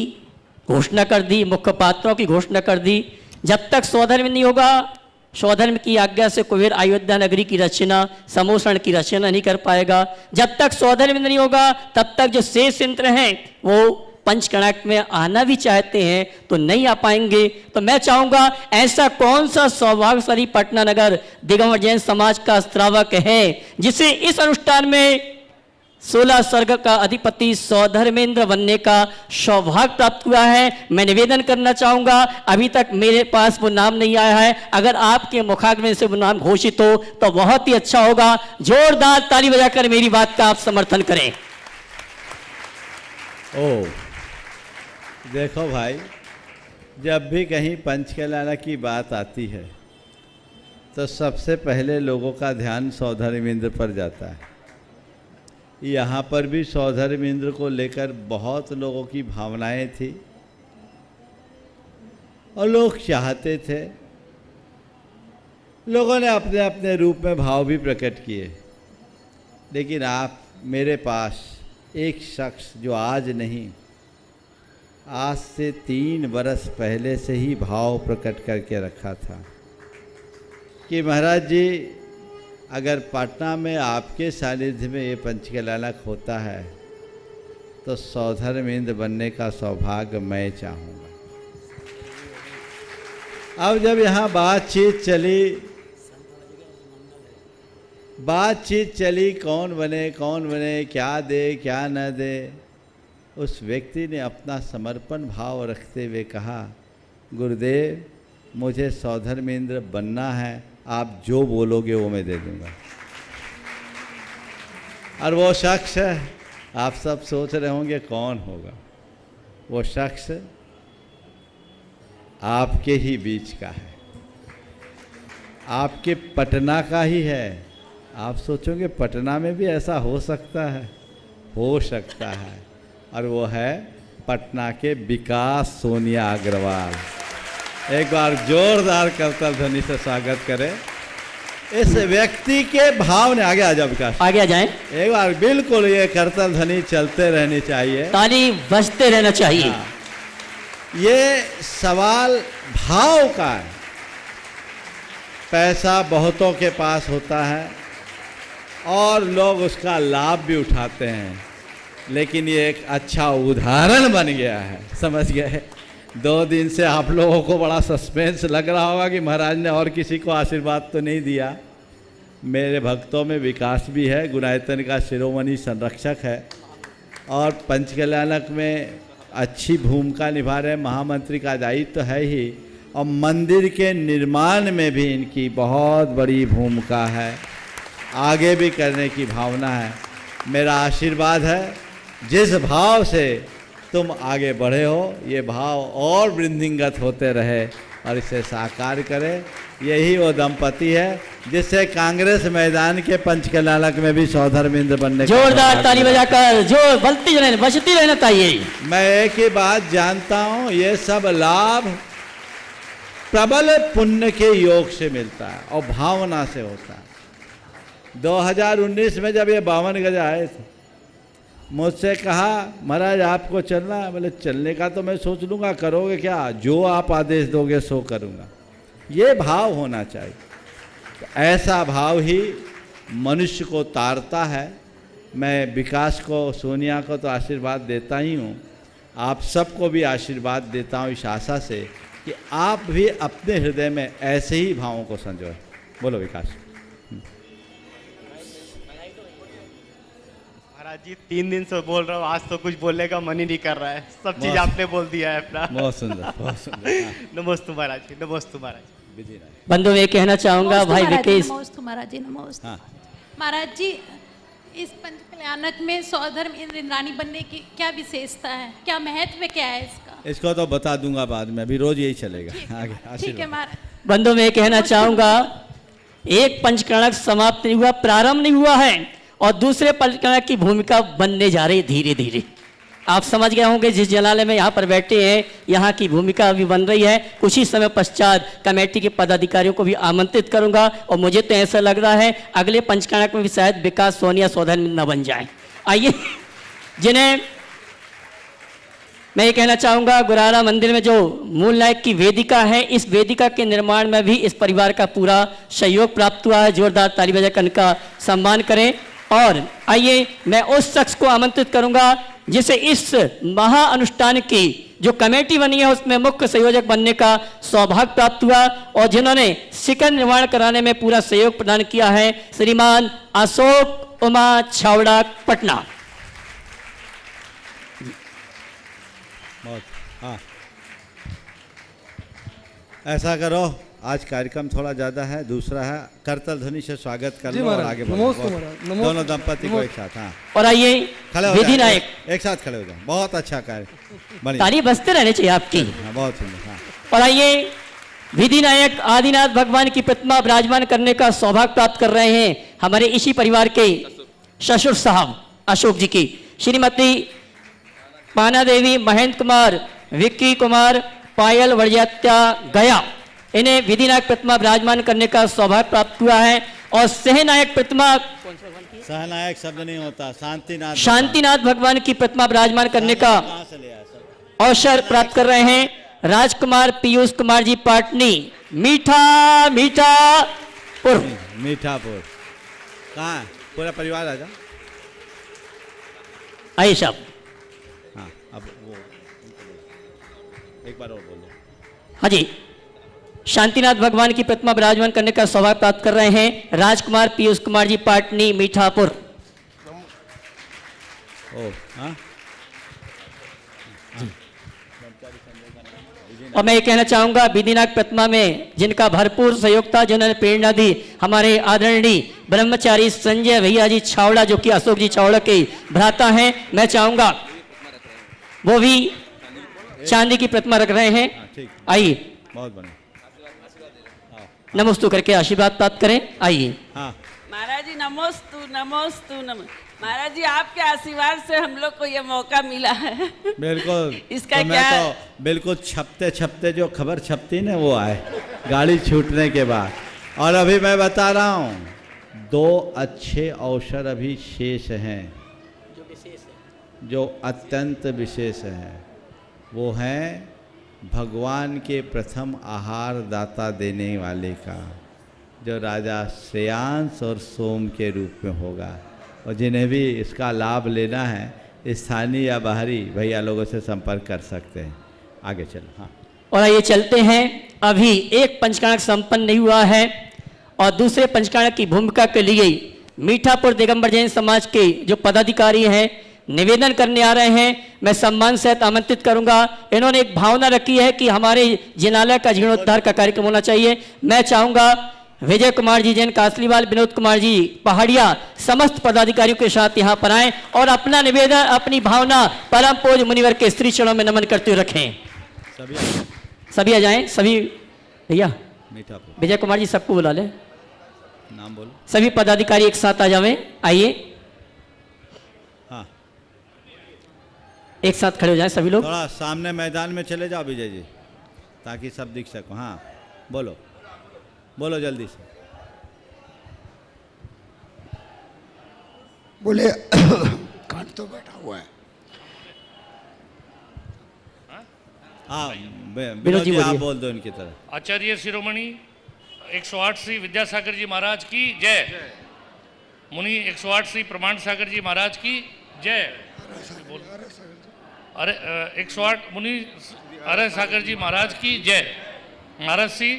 घोषणा कर दी, मुख्य पात्रों की घोषणा कर दी। जब तक स्वधर्म नहीं होगा, स्वधर्म की आज्ञा से कुबेर अयोध्या नगरी की रचना, समोषण की रचना नहीं कर पाएगा। जब तक स्वधर्म नहीं होगा, तब तक जो शेष यंत्र हैं वो पंचकणाक में आना भी चाहते हैं तो नहीं आ पाएंगे। तो मैं चाहूंगा, ऐसा कौन सा सौभाग्यशाली पटना नगर दिगंबर जैन समाज का श्रावक है जिसे इस अनुष्ठान में 16 सर्ग का अधिपति सौधर्मेंद्र बनने का सौभाग्य प्राप्त हुआ है। मैं निवेदन करना चाहूंगा, अभी तक मेरे पास वो नाम नहीं आया है, अगर आपके मुखाग्र से वो नाम घोषित हो तो बहुत ही अच्छा होगा। जोरदार ताली बजाकर मेरी बात का आप समर्थन करें। ओ देखो भाई, जब भी कहीं पंचकल्याण की बात आती है तो सबसे पहले लोगों का ध्यान सौधर्मेंद्र पर जाता है। यहाँ पर भी सौधर्मेंद्र को लेकर बहुत लोगों की भावनाएं थी और लोग चाहते थे, लोगों ने अपने अपने रूप में भाव भी प्रकट किए। लेकिन आप मेरे पास एक शख्स जो आज नहीं, आज से 3 वर्ष पहले से ही भाव प्रकट करके रखा था कि महाराज जी, अगर पटना में आपके सानिध्य में ये पंचकल्याणक होता है तो सौधर्मेंद्र बनने का सौभाग्य मैं चाहूँगा। अब जब यहाँ बातचीत चली कौन बने, क्या दे क्या न दे, उस व्यक्ति ने अपना समर्पण भाव रखते हुए कहा, गुरुदेव मुझे सौधर्मेंद्र बनना है, आप जो बोलोगे वो मैं दे दूंगा। और वो शख्स, आप सब सोच रहे होंगे कौन होगा, वो शख्स आपके ही बीच का है। आपके पटना का ही है। आप सोचोगे पटना में भी ऐसा हो सकता है, हो सकता है, और वो है पटना के विकास सोनिया अग्रवाल। एक बार जोरदार करतल ध्वनि से स्वागत करें इस व्यक्ति के भाव ने। आगे आ जाओ विकास, आगे आ जाएं। एक बार बिल्कुल ये करतल ध्वनि चलते रहनी चाहिए, ताली बजते रहना चाहिए। हाँ। ये सवाल भाव का है। पैसा बहुतों के पास होता है और लोग उसका लाभ भी उठाते हैं, लेकिन ये एक अच्छा उदाहरण बन गया है, समझ गए। 2 दिन से आप लोगों को बड़ा सस्पेंस लग रहा होगा कि महाराज ने और किसी को आशीर्वाद तो नहीं दिया। मेरे भक्तों में विकास भी है, गुणायतन का शिरोमणि संरक्षक है और पंचकल्याणक में अच्छी भूमिका निभा रहे। महामंत्री का दायित्व तो है ही, और मंदिर के निर्माण में भी इनकी बहुत बड़ी भूमिका है, आगे भी करने की भावना है। मेरा आशीर्वाद है जिस भाव से तुम आगे बढ़े हो, ये भाव और वृद्धिंगत होते रहे और इसे साकार करे। यही वो दंपति है जिससे कांग्रेस मैदान के पंचकल्याणक में भी सौधर्मिंद्र बनने का जोरदार ताली बजाकर जो बजती रहना चाहिए। मैं एक ही बात जानता हूँ, ये सब लाभ प्रबल पुण्य के योग से मिलता है और भावना से होता है। 2019 में जब ये 52 गज आए थे, मुझसे कहा महाराज आपको चलना है। बोले चलने का तो मैं सोच लूँगा, करोगे क्या? जो आप आदेश दोगे सो करूँगा। ये भाव होना चाहिए। तो ऐसा भाव ही मनुष्य को तारता है। मैं विकास को, सोनिया को तो आशीर्वाद देता ही हूँ, आप सबको भी आशीर्वाद देता हूँ इस आशा से कि आप भी अपने हृदय में ऐसे ही भावों को संजोए। बोलो विकास। महाराज जी 3 दिन से बोल रहा हूँ, आज तो कुछ बोलने का मन ही नहीं कर रहा है। सब चीज आपने बोल दिया है अपना। बहुत सुंदर, बहुत सुंदर। नमस्ते महाराज जी, नमस्ते महाराज। बंधु मैं कहना चाहूंगा भाई विकेश। नमस्ते महाराज जी, नमस्ते। हाँ। महाराज जी, इस पंचकल्याणक में सौधर्म इंद्राणी बनने की क्या विशेषता है, क्या महत्व क्या है इसका? इसको तो बता दूंगा बाद में, अभी रोज यही चलेगा। आगे ठीक है महाराज। बंधु मैं कहना चाहूंगा, एक पंचकल्याणक समाप्त नहीं हुआ, प्रारंभ नहीं हुआ है और दूसरे पंचकल्याणक की भूमिका बनने जा रही धीरे धीरे। आप समझ गए होंगे जिस जलालय में यहाँ पर बैठे हैं, यहाँ की भूमिका अभी बन रही है। कुछ ही समय पश्चात कमेटी के पदाधिकारियों को भी आमंत्रित करूंगा और मुझे तो ऐसा लग रहा है अगले पंचकल्याणक में भी शायद विकास सोनिया सौधर्म न बन जाए। आइए, जिन्हें मैं ये कहना चाहूँगा, गुरारा मंदिर में जो मूल नायक की वेदिका है, इस वेदिका के निर्माण में भी इस परिवार का पूरा सहयोग प्राप्त हुआ है। जोरदार ताली बजाकर इनका सम्मान करें। और आइए मैं उस शख्स को आमंत्रित करूंगा जिसे इस महा अनुष्ठान की जो कमेटी बनी है उसमें मुख्य संयोजक बनने का सौभाग्य प्राप्त हुआ और जिन्होंने शिखर निर्माण कराने में पूरा सहयोग प्रदान किया है, श्रीमान अशोक उमा छावड़ा, पटना। हाँ, ऐसा करो, आज कार्यक्रम थोड़ा ज़्यादा है। दूसरा है करतल ध्वनि से स्वागत कर लो और आगे बढ़ो। दोनों दंपति को एक साथ। हाँ, और आइए विधि नायक एक साथ खड़े हो जाओ। बहुत अच्छा कार्य, ताली बजते रहने चाहिए आपकी। हाँ, बहुत सुंदर। हाँ, और आइए विधि नायक आदिनाथ भगवान की प्रतिमा विराजमान करने का सौभाग्य प्राप्त कर रहे हैं हमारे इसी परिवार के ससुर साहब अशोक जी की, श्रीमती पाना देवी, महेंद्र कुमार, विक्की कुमार, पायल वर्जात्या गया। इन्हें विधि नायक प्रतिमा विराजमान करने का सौभाग्य प्राप्त हुआ है। और सहनायक प्रतिमा, सहनायक शब्द नहीं होता, शांतिनाथ भगवान की प्रतिमा विराजमान करने का अवसर प्राप्त कर रहे हैं राजकुमार पीयूष कुमार जी, पाटनी, मीठापुर। मीठापुर कहाँ है? पूरा परिवार आ जाओ। आइए साहब। हाँ, अब वो एक बार और बोलो। हाँ जी, शांतिनाथ भगवान की प्रतिमा विराजमान करने का सौभाग्य प्राप्त कर रहे हैं राजकुमार पीयूष कुमार जी, पाटनी, मीठापुर। हाँ? और मैं ये कहना चाहूंगा विधिनायक प्रतिमा में जिनका भरपूर सहयोग था, जिन्होंने प्रेरणा दी, हमारे आदरणीय ब्रह्मचारी संजय भैया जी छावड़ा, जो कि अशोक जी छावड़ा के भ्राता हैं, मैं चाहूंगा वो भी चांदी की प्रतिमा रख रहे हैं। आइए। बहुत बढ़िया। नमोस्तु करके आशीर्वाद प्राप्त करें। आइए। हाँ महाराज जी नमोस्तु नमोस्तु महाराज जी आपके आशीर्वाद से हम लोग को ये मौका मिला है। बिल्कुल। इसका तो क्या मैं तो बिल्कुल छपते छपते जो खबर छपती ना वो आए गाड़ी छूटने के बाद। और अभी मैं बता रहा हूँ 2 अच्छे अवसर अभी शेष हैं जो अत्यंत विशेष हैं। वो हैं भगवान के प्रथम आहार दाता देने वाले का, जो राजा श्रेयांश और सोम के रूप में होगा। और जिन्हें भी इसका लाभ लेना है स्थानीय या बाहरी भैया लोगों से संपर्क कर सकते हैं। आगे चलो। हाँ और आइए चलते हैं। अभी एक पंचकाणक संपन्न नहीं हुआ है और दूसरे पंचकाणक की भूमिका के लिए मीठापुर दिगंबर जैन समाज के जो पदाधिकारी हैं निवेदन करने आ रहे हैं। मैं सम्मान सहित आमंत्रित करूंगा। इन्होंने एक भावना रखी है कि हमारे जिनालय का जीर्णोद्धार का कार्यक्रम होना चाहिए। मैं चाहूंगा विजय कुमार जी जैन कासलीवाल, विनोद कुमार जी पहाड़िया समस्त पदाधिकारियों के साथ यहाँ पर आएं और अपना निवेदन, अपनी भावना परम पूज्य मुनिवर के श्री चरणों में नमन करते हुए रखें। सभी आ जाएं। सभी भैया विजय कुमार जी सबको बुला ले, नाम बोलो। सभी पदाधिकारी एक साथ आ जावें। आइए। हाँ एक साथ खड़े हो जाएं सभी लोग। थोड़ा सामने मैदान में चले जाओ विजय जी ताकि सब दिख सको। हाँ बोलो बोलो जल्दी से। बोले कांट तो बैठा हुआ है। हाँ विनोद जी आप बोल दो इनकी तरफ। आचार्य शिरोमणि 108 श्री विद्यासागर जी महाराज की जय। मुनि 108 श्री प्रमाण सागर जी महाराज की जय। अरे 108 मुनि अरे सागर जी महाराज की जय। महाराज श्री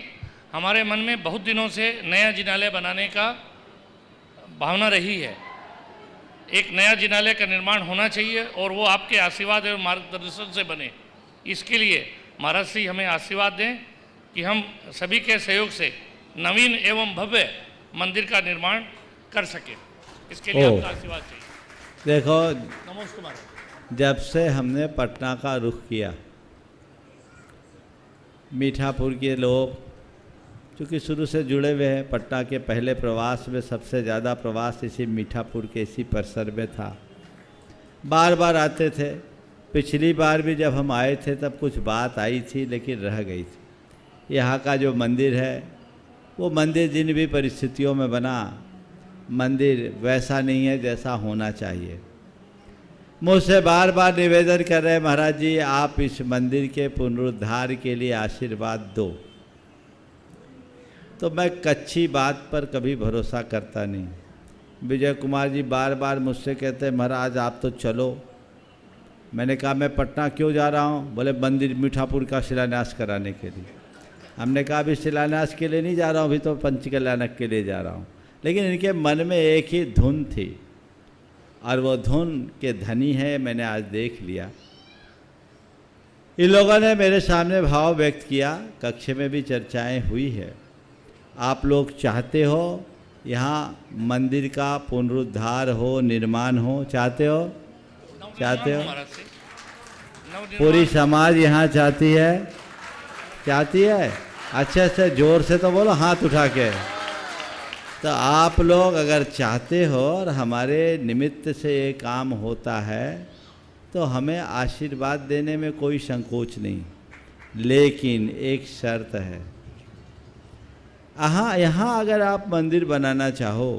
हमारे मन में बहुत दिनों से नया जिनालय बनाने का भावना रही है। एक नया जिनालय का निर्माण होना चाहिए और वो आपके आशीर्वाद और मार्गदर्शन से बने। इसके लिए महाराज श्री हमें आशीर्वाद दें कि हम सभी के सहयोग से नवीन एवं भव्य मंदिर का निर्माण कर सकें। इसके लिए आपका आशीर्वाद चाहिए। देखो नमस्कार। जब से हमने पटना का रुख किया, मीठापुर के लोग क्योंकि शुरू से जुड़े हुए हैं, पटना के पहले प्रवास में सबसे ज़्यादा प्रवास इसी मीठापुर के इसी परिसर में था। बार बार आते थे। पिछली बार भी जब हम आए थे तब कुछ बात आई थी लेकिन रह गई थी। यहाँ का जो मंदिर है वो मंदिर जिन भी परिस्थितियों में बना, मंदिर वैसा नहीं है जैसा होना चाहिए। मुझसे बार बार निवेदन कर रहे हैं महाराज जी आप इस मंदिर के पुनरुद्धार के लिए आशीर्वाद दो। तो मैं कच्ची बात पर कभी भरोसा करता नहीं। विजय कुमार जी बार बार मुझसे कहते हैं महाराज आप तो चलो। मैंने कहा मैं पटना क्यों जा रहा हूँ? बोले मंदिर मीठापुर का शिलान्यास कराने के लिए। हमने कहा अभी शिलान्यास के लिए नहीं जा रहा हूँ, अभी तो पंचकल्याणक के लिए जा रहा हूँ। लेकिन इनके मन में एक ही धुन थी और वो धुन के धनी है मैंने आज देख लिया। इन लोगों ने मेरे सामने भाव व्यक्त किया, कक्ष में भी चर्चाएं हुई है। आप लोग चाहते हो यहाँ मंदिर का पुनरुद्धार हो, निर्माण हो, चाहते हो? चाहते हो? पूरी समाज यहाँ चाहती है, चाहती है। अच्छे से जोर से तो बोलो, हाथ उठा के। तो आप लोग अगर चाहते हो और हमारे निमित्त से ये काम होता है तो हमें आशीर्वाद देने में कोई संकोच नहीं। लेकिन एक शर्त है, यहाँ अगर आप मंदिर बनाना चाहो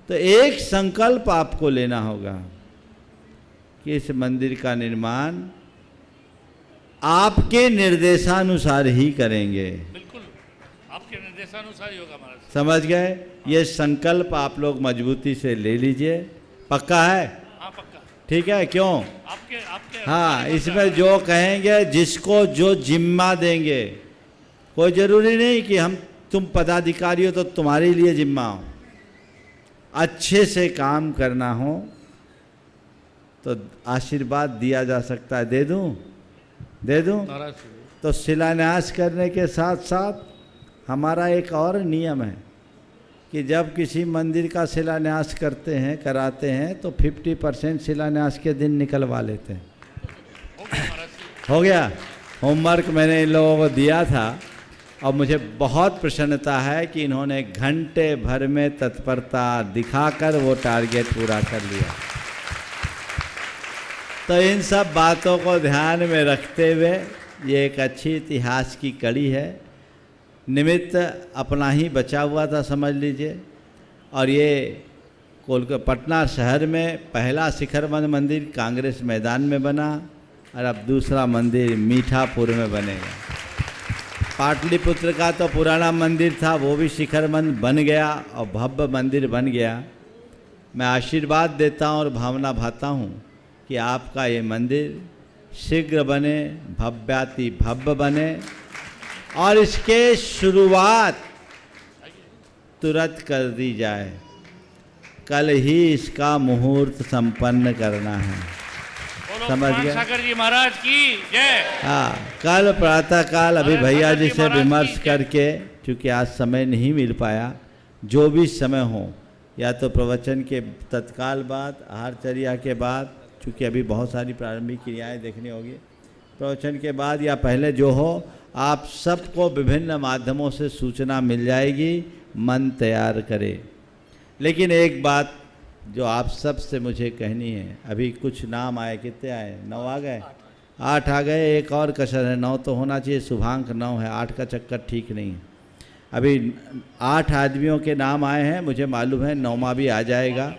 तो एक संकल्प आपको लेना होगा कि इस मंदिर का निर्माण आपके निर्देशानुसार ही करेंगे। बिल्कुल आपके निर्देशानुसार ही होगा महाराज। समझ गए? ये संकल्प आप लोग मजबूती से ले लीजिए। पक्का है? हाँ पक्का। ठीक है। क्यों? आपके हाँ, इसमें जो कहेंगे, जिसको जो जिम्मा देंगे, कोई ज़रूरी नहीं कि हम तुम पदाधिकारी हो तो तुम्हारे लिए जिम्मा हो। अच्छे से काम करना हो तो आशीर्वाद दिया जा सकता है। दे दूं? दे दूं? तो शिलान्यास करने के साथ साथ हमारा एक और नियम है कि जब किसी मंदिर का शिलान्यास करते हैं, कराते हैं, तो 50% शिलान्यास के दिन निकलवा लेते हैं। हो गया? होमवर्क मैंने इन लोगों को दिया था और मुझे बहुत प्रसन्नता है कि इन्होंने घंटे भर में तत्परता दिखाकर वो टारगेट पूरा कर लिया। तो इन सब बातों को ध्यान में रखते हुए ये एक अच्छी इतिहास की कड़ी है। निमित्त अपना ही बचा हुआ था समझ लीजिए। और ये पटना शहर में पहला शिखरबंद मंदिर कांग्रेस मैदान में बना और अब दूसरा मंदिर मीठापुर में बनेगा। पाटलिपुत्र का तो पुराना मंदिर था, वो भी शिखरबंद बन गया और भव्य मंदिर बन गया। मैं आशीर्वाद देता हूँ और भावना भाता हूँ कि आपका ये मंदिर शीघ्र बने, भव्याति भव्य बने और इसके शुरुआत तुरंत कर दी जाए। कल ही इसका मुहूर्त संपन्न करना है, समझ गए? सागर जी महाराज की जय। हाँ, कल प्रातःकाल अभी भैया जी से विमर्श करके, चूँकि आज समय नहीं मिल पाया, जो भी समय हो, या तो प्रवचन के तत्काल बाद, आहारचर्या के बाद, चूँकि अभी बहुत सारी प्रारंभिक क्रियाएं देखनी होगी, प्रवचन के बाद या पहले जो हो, आप सबको विभिन्न माध्यमों से सूचना मिल जाएगी। मन तैयार करें। लेकिन एक बात जो आप सब से मुझे कहनी है, अभी कुछ नाम आए, कितने आए? 9 आ गए, 8 आ गए, एक और कसर है, 9 तो होना चाहिए। शुभांक 9 है, 8 का चक्कर ठीक नहीं है। अभी 8 आदमियों के नाम आए हैं, मुझे मालूम है 9वां भी आ जाएगा।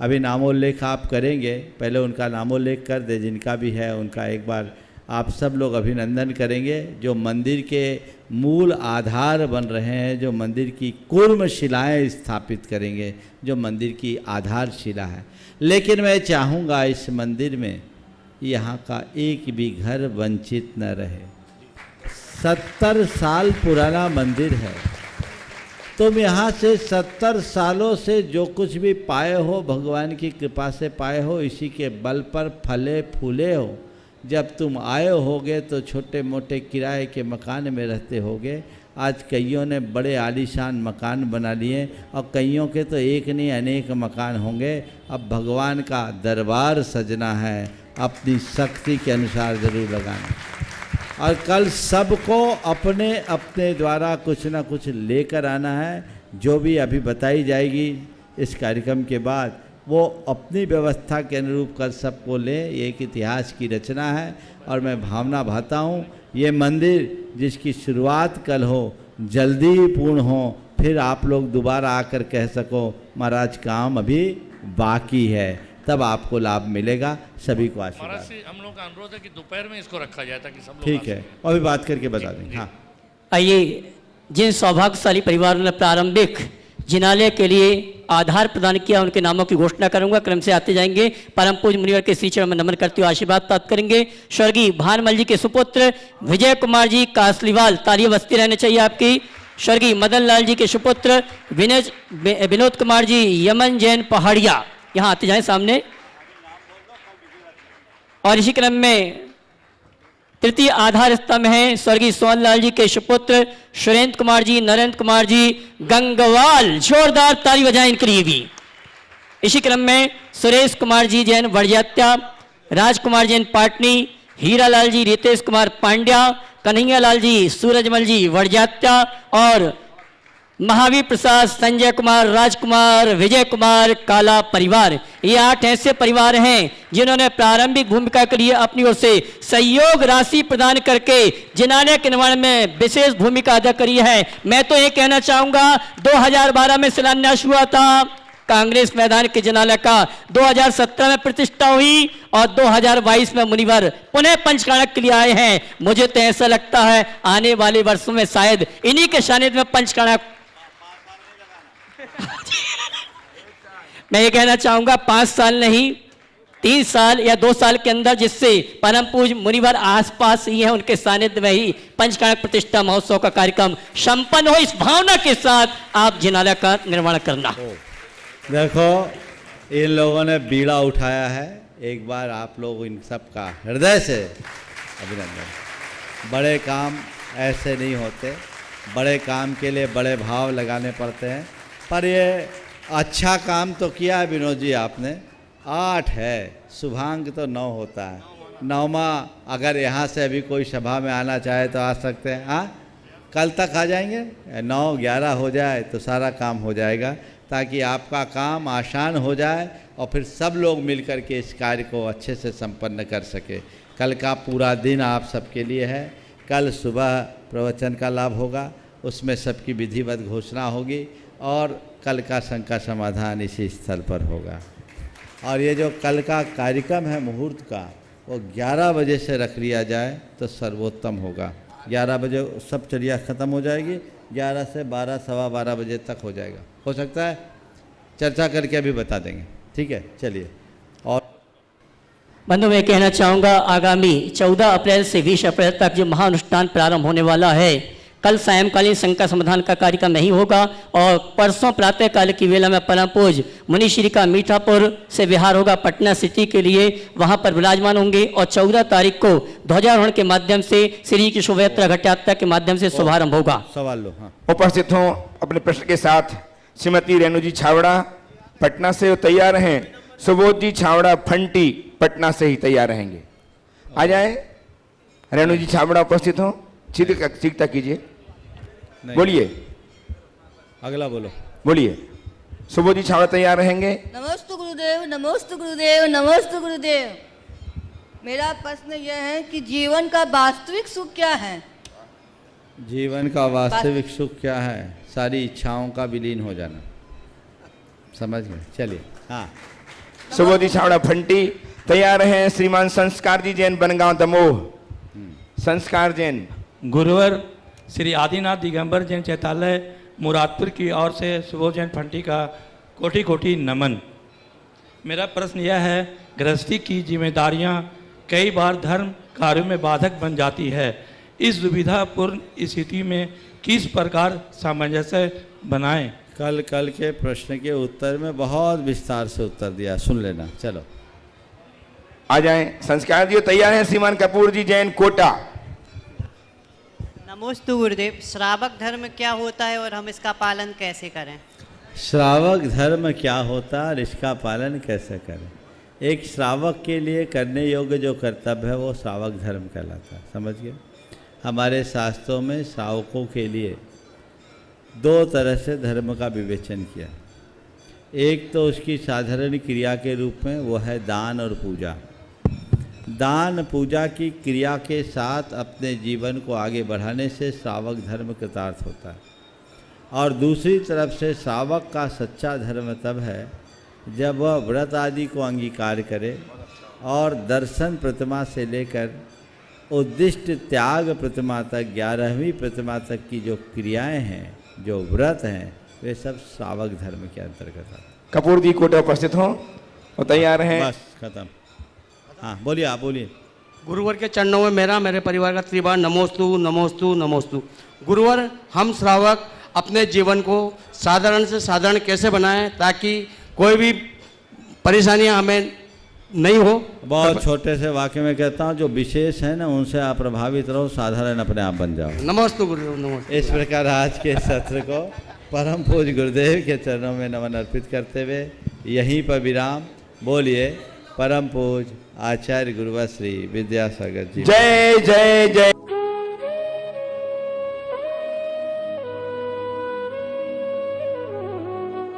अभी नामोल्लेख आप करेंगे, पहले उनका नामोल्लेख कर दे, जिनका भी है उनका एक बार आप सब लोग अभिनंदन करेंगे। जो मंदिर के मूल आधार बन रहे हैं, जो मंदिर की कूर्म शिलाएँ स्थापित करेंगे, जो मंदिर की आधारशिला है। लेकिन मैं चाहूँगा इस मंदिर में यहाँ का एक भी घर वंचित न रहे। 70 साल पुराना मंदिर है। तुम यहाँ से 70 सालों से जो कुछ भी पाए हो, भगवान की कृपा से पाए हो, इसी के बल पर फले फूले हो। जब तुम आए होगे तो छोटे मोटे किराए के मकान में रहते होगे। आज कईयों ने बड़े आलीशान मकान बना लिए और कईयों के तो एक नहीं अनेक मकान होंगे। अब भगवान का दरबार सजना है, अपनी शक्ति के अनुसार ज़रूर लगाना। और कल सबको अपने अपने द्वारा कुछ ना कुछ लेकर आना है। जो भी अभी बताई जाएगी इस कार्यक्रम के बाद, वो अपनी व्यवस्था के अनुरूप कर सबको ले। ये एक इतिहास की रचना है और मैं भावना भाता हूँ ये मंदिर जिसकी शुरुआत कल हो, जल्दी पूर्ण हो, फिर आप लोग दोबारा आकर कह सको महाराज काम अभी बाकी है, तब आपको लाभ मिलेगा। सभी को आशीर्वाद। महाराज से हम लोग का अनुरोध है कि दोपहर में इसको रखा जाए ताकि सब लोग ठीक है, और भी बात करके बता देंगे। हाँ, आइए, जिन सौभाग्यशाली परिवारों ने प्रारंभिक जिनालय के लिए आधार प्रदान किया, उनके नामों की घोषणा करूंगा। क्रम से आते जाएंगे। परम पूज्य मुनिवर के श्री चरण में नमन करते हुए आशीर्वाद प्राप्त करेंगे। स्वर्गीय भानमल जी के सुपुत्र विजय कुमार जी कासलीवाल, तालियां बजती रहनी चाहिए आपकी। स्वर्गीय मदन लाल जी के सुपुत्र विनोद कुमार जी यमन जैन पहाड़िया, यहाँ आते जाएं सामने। और इसी क्रम में तृतीय आधार स्तंभ हैं स्वर्गीय सोहनलाल जी के सुपुत्र सुरेंद्र कुमार जी, नरेंद्र कुमार जी गंगवाल, जोरदार ताली बजाएं इनके लिए भी। इसी क्रम में सुरेश कुमार जी जैन वड़जात्या, राजकुमार जैन पाटनी, हीरालाल जी रितेश कुमार पांड्या, कन्हैया लाल जी सूरजमल जी वड़जात्या और महावीर प्रसाद, संजय कुमार, राजकुमार, विजय कुमार काला परिवार। ये 8 ऐसे परिवार हैं जिन्होंने प्रारंभिक भूमिका के लिए अपनी ओर से सहयोग राशि प्रदान करके जिनालय के निर्माण में विशेष भूमिका अदा करी है। मैं तो ये कहना चाहूंगा 2012 में शिलान्यास हुआ था कांग्रेस मैदान के जिनालय का, 2017 में प्रतिष्ठा हुई और 2022 में मुनिवर पुनः पंचकाणक के लिए आए हैं। मुझे तो ऐसा लगता है आने वाले वर्षों में शायद इन्हीं के सानिध्य में पंचकाणक मैं ये कहना चाहूंगा 5 साल नहीं 3 साल या 2 साल के अंदर, जिससे परम पूज्य मुनिवर आसपास ही है, उनके सानिध्य में ही पंचकाणक प्रतिष्ठा महोत्सव का कार्यक्रम संपन्न हो। इस भावना के साथ आप जिनालय का निर्माण करना। देखो, इन लोगों ने बीड़ा उठाया है। एक बार आप लोग इन सब का हृदय से अभिनंदन। बड़े काम ऐसे नहीं होते, बड़े काम के लिए बड़े भाव लगाने पड़ते हैं। पर ये अच्छा काम तो किया है विनोद जी आपने। 8 है, शुभांक तो 9 होता है। 9वां अगर यहाँ से अभी कोई सभा में आना चाहे तो आ सकते हैं। हाँ, कल तक आ जाएंगे, 9-11 हो जाए तो सारा काम हो जाएगा, ताकि आपका काम आसान हो जाए और फिर सब लोग मिलकर के इस कार्य को अच्छे से संपन्न कर सके। कल का पूरा दिन आप सबके लिए है। कल सुबह प्रवचन का लाभ होगा, उसमें सबकी विधिवत घोषणा होगी और कल का शंका समाधान इसी स्थल पर होगा। और ये जो कल का कार्यक्रम है मुहूर्त का, वो 11 बजे से रख लिया जाए तो सर्वोत्तम होगा। 11 बजे सब चर्या ख़त्म हो जाएगी, 11 से 12, सवा 12 बजे तक हो जाएगा। हो सकता है, चर्चा करके अभी बता देंगे। ठीक है, चलिए। और बंधु मैं कहना चाहूँगा, आगामी 14 अप्रैल से 20 अप्रैल तक जो महाअनुष्ठान प्रारंभ होने वाला है, कल सायंकालीन शंका समाधान का कार्यक्रम नहीं होगा और परसों प्रातः काल की वेला में परम पूज्य मुनिश्री का मीठापुर से विहार होगा पटना सिटी के लिए, वहां पर विराजमान होंगे और 14 तारीख को ध्वजारोहण के माध्यम से श्री की शोभा यात्रा घट यात्रा के माध्यम से शुभारंभ होगा। सवाल लो। हाँ। उपस्थित हों अपने प्रश्न के साथ श्रीमती रेणु जी छावड़ा पटना से तैयार हैं, सुबोध जी छावड़ा फंटी पटना से ही तैयार रहेंगे। आ जाए रेणु जी छावड़ा उपस्थित हों, चीखता कीजिए, बोलिए, अगला बोलो, बोलिए। सुबोध जी छावड़ा तैयार रहेंगे। नमस्ते गुरुदेव, नमस्ते गुरुदेव, नमस्ते गुरुदेव। मेरा प्रश्न यह है कि जीवन का वास्तविक सुख क्या है? जीवन का वास्तविक सुख क्या है? सारी इच्छाओं का विलीन हो जाना। समझ गए? चलिए। हाँ, सुबोध जी छावड़ा फंटी तैयार हैं। श्रीमान संस्कार जी जैन बनगांव दमोह, संस्कार जैन। गुरुवर श्री आदिनाथ दिगंबर जैन चैतालय मुरादपुर की ओर से सुबोध जैन फंटी का कोटि कोटि नमन। मेरा प्रश्न यह है, गृहस्थी की जिम्मेदारियां कई बार धर्म कार्यों में बाधक बन जाती है। इस दुविधापूर्ण स्थिति में किस प्रकार सामंजस्य बनाएं? कल के प्रश्न के उत्तर में बहुत विस्तार से उत्तर दिया, सुन लेना। चलो आ जाएं। संस्कार जी तैयार हैं। श्रीमान कपूर जी जैन कोटा। नमोस्तु गुरुदेव। श्रावक धर्म क्या होता है और हम इसका पालन कैसे करें? श्रावक धर्म क्या होता है और इसका पालन कैसे करें? एक श्रावक के लिए करने योग्य जो कर्तव्य है वो श्रावक धर्म कहलाता है। समझ गए? हमारे शास्त्रों में श्रावकों के लिए 2 तरह से धर्म का विवेचन किया। एक तो उसकी साधारण क्रिया के रूप में, वो है दान और पूजा। दान पूजा की क्रिया के साथ अपने जीवन को आगे बढ़ाने से श्रावक धर्म कृतार्थ होता है। और दूसरी तरफ से श्रावक का सच्चा धर्म तब है जब वह व्रत आदि को अंगीकार करे और दर्शन प्रतिमा से लेकर उद्दिष्ट त्याग प्रतिमा तक, 11वीं प्रतिमा तक की जो क्रियाएं हैं, जो व्रत हैं, वे सब श्रावक धर्म के अंतर्गत आते हैं। कपूर जी कोटा उपस्थित हों और तैयार हैं। बस खत्म। हाँ, बोलिए, आप बोलिए। गुरुवर के चरणों में मेरा, मेरे परिवार का त्रिबार नमोस्तु नमोस्तु नमोस्तु। गुरुवर, हम श्रावक अपने जीवन को साधारण से साधारण कैसे बनाएं ताकि कोई भी परेशानियां हमें नहीं हो? बहुत छोटे से वाक्य में कहता हूँ, जो विशेष है ना उनसे आप प्रभावित रहो, साधारण अपने आप बन जाओ। नमोस्तु गुरुदेव, नमोस्तु। इस प्रकार आज के सत्र को परम पूज्य गुरुदेव के चरणों में नमन अर्पित करते हुए यहीं पर विराम। बोलिए परम पूज्य आचार्य गुरुवर श्री विद्यासागर जी। जय जय जय।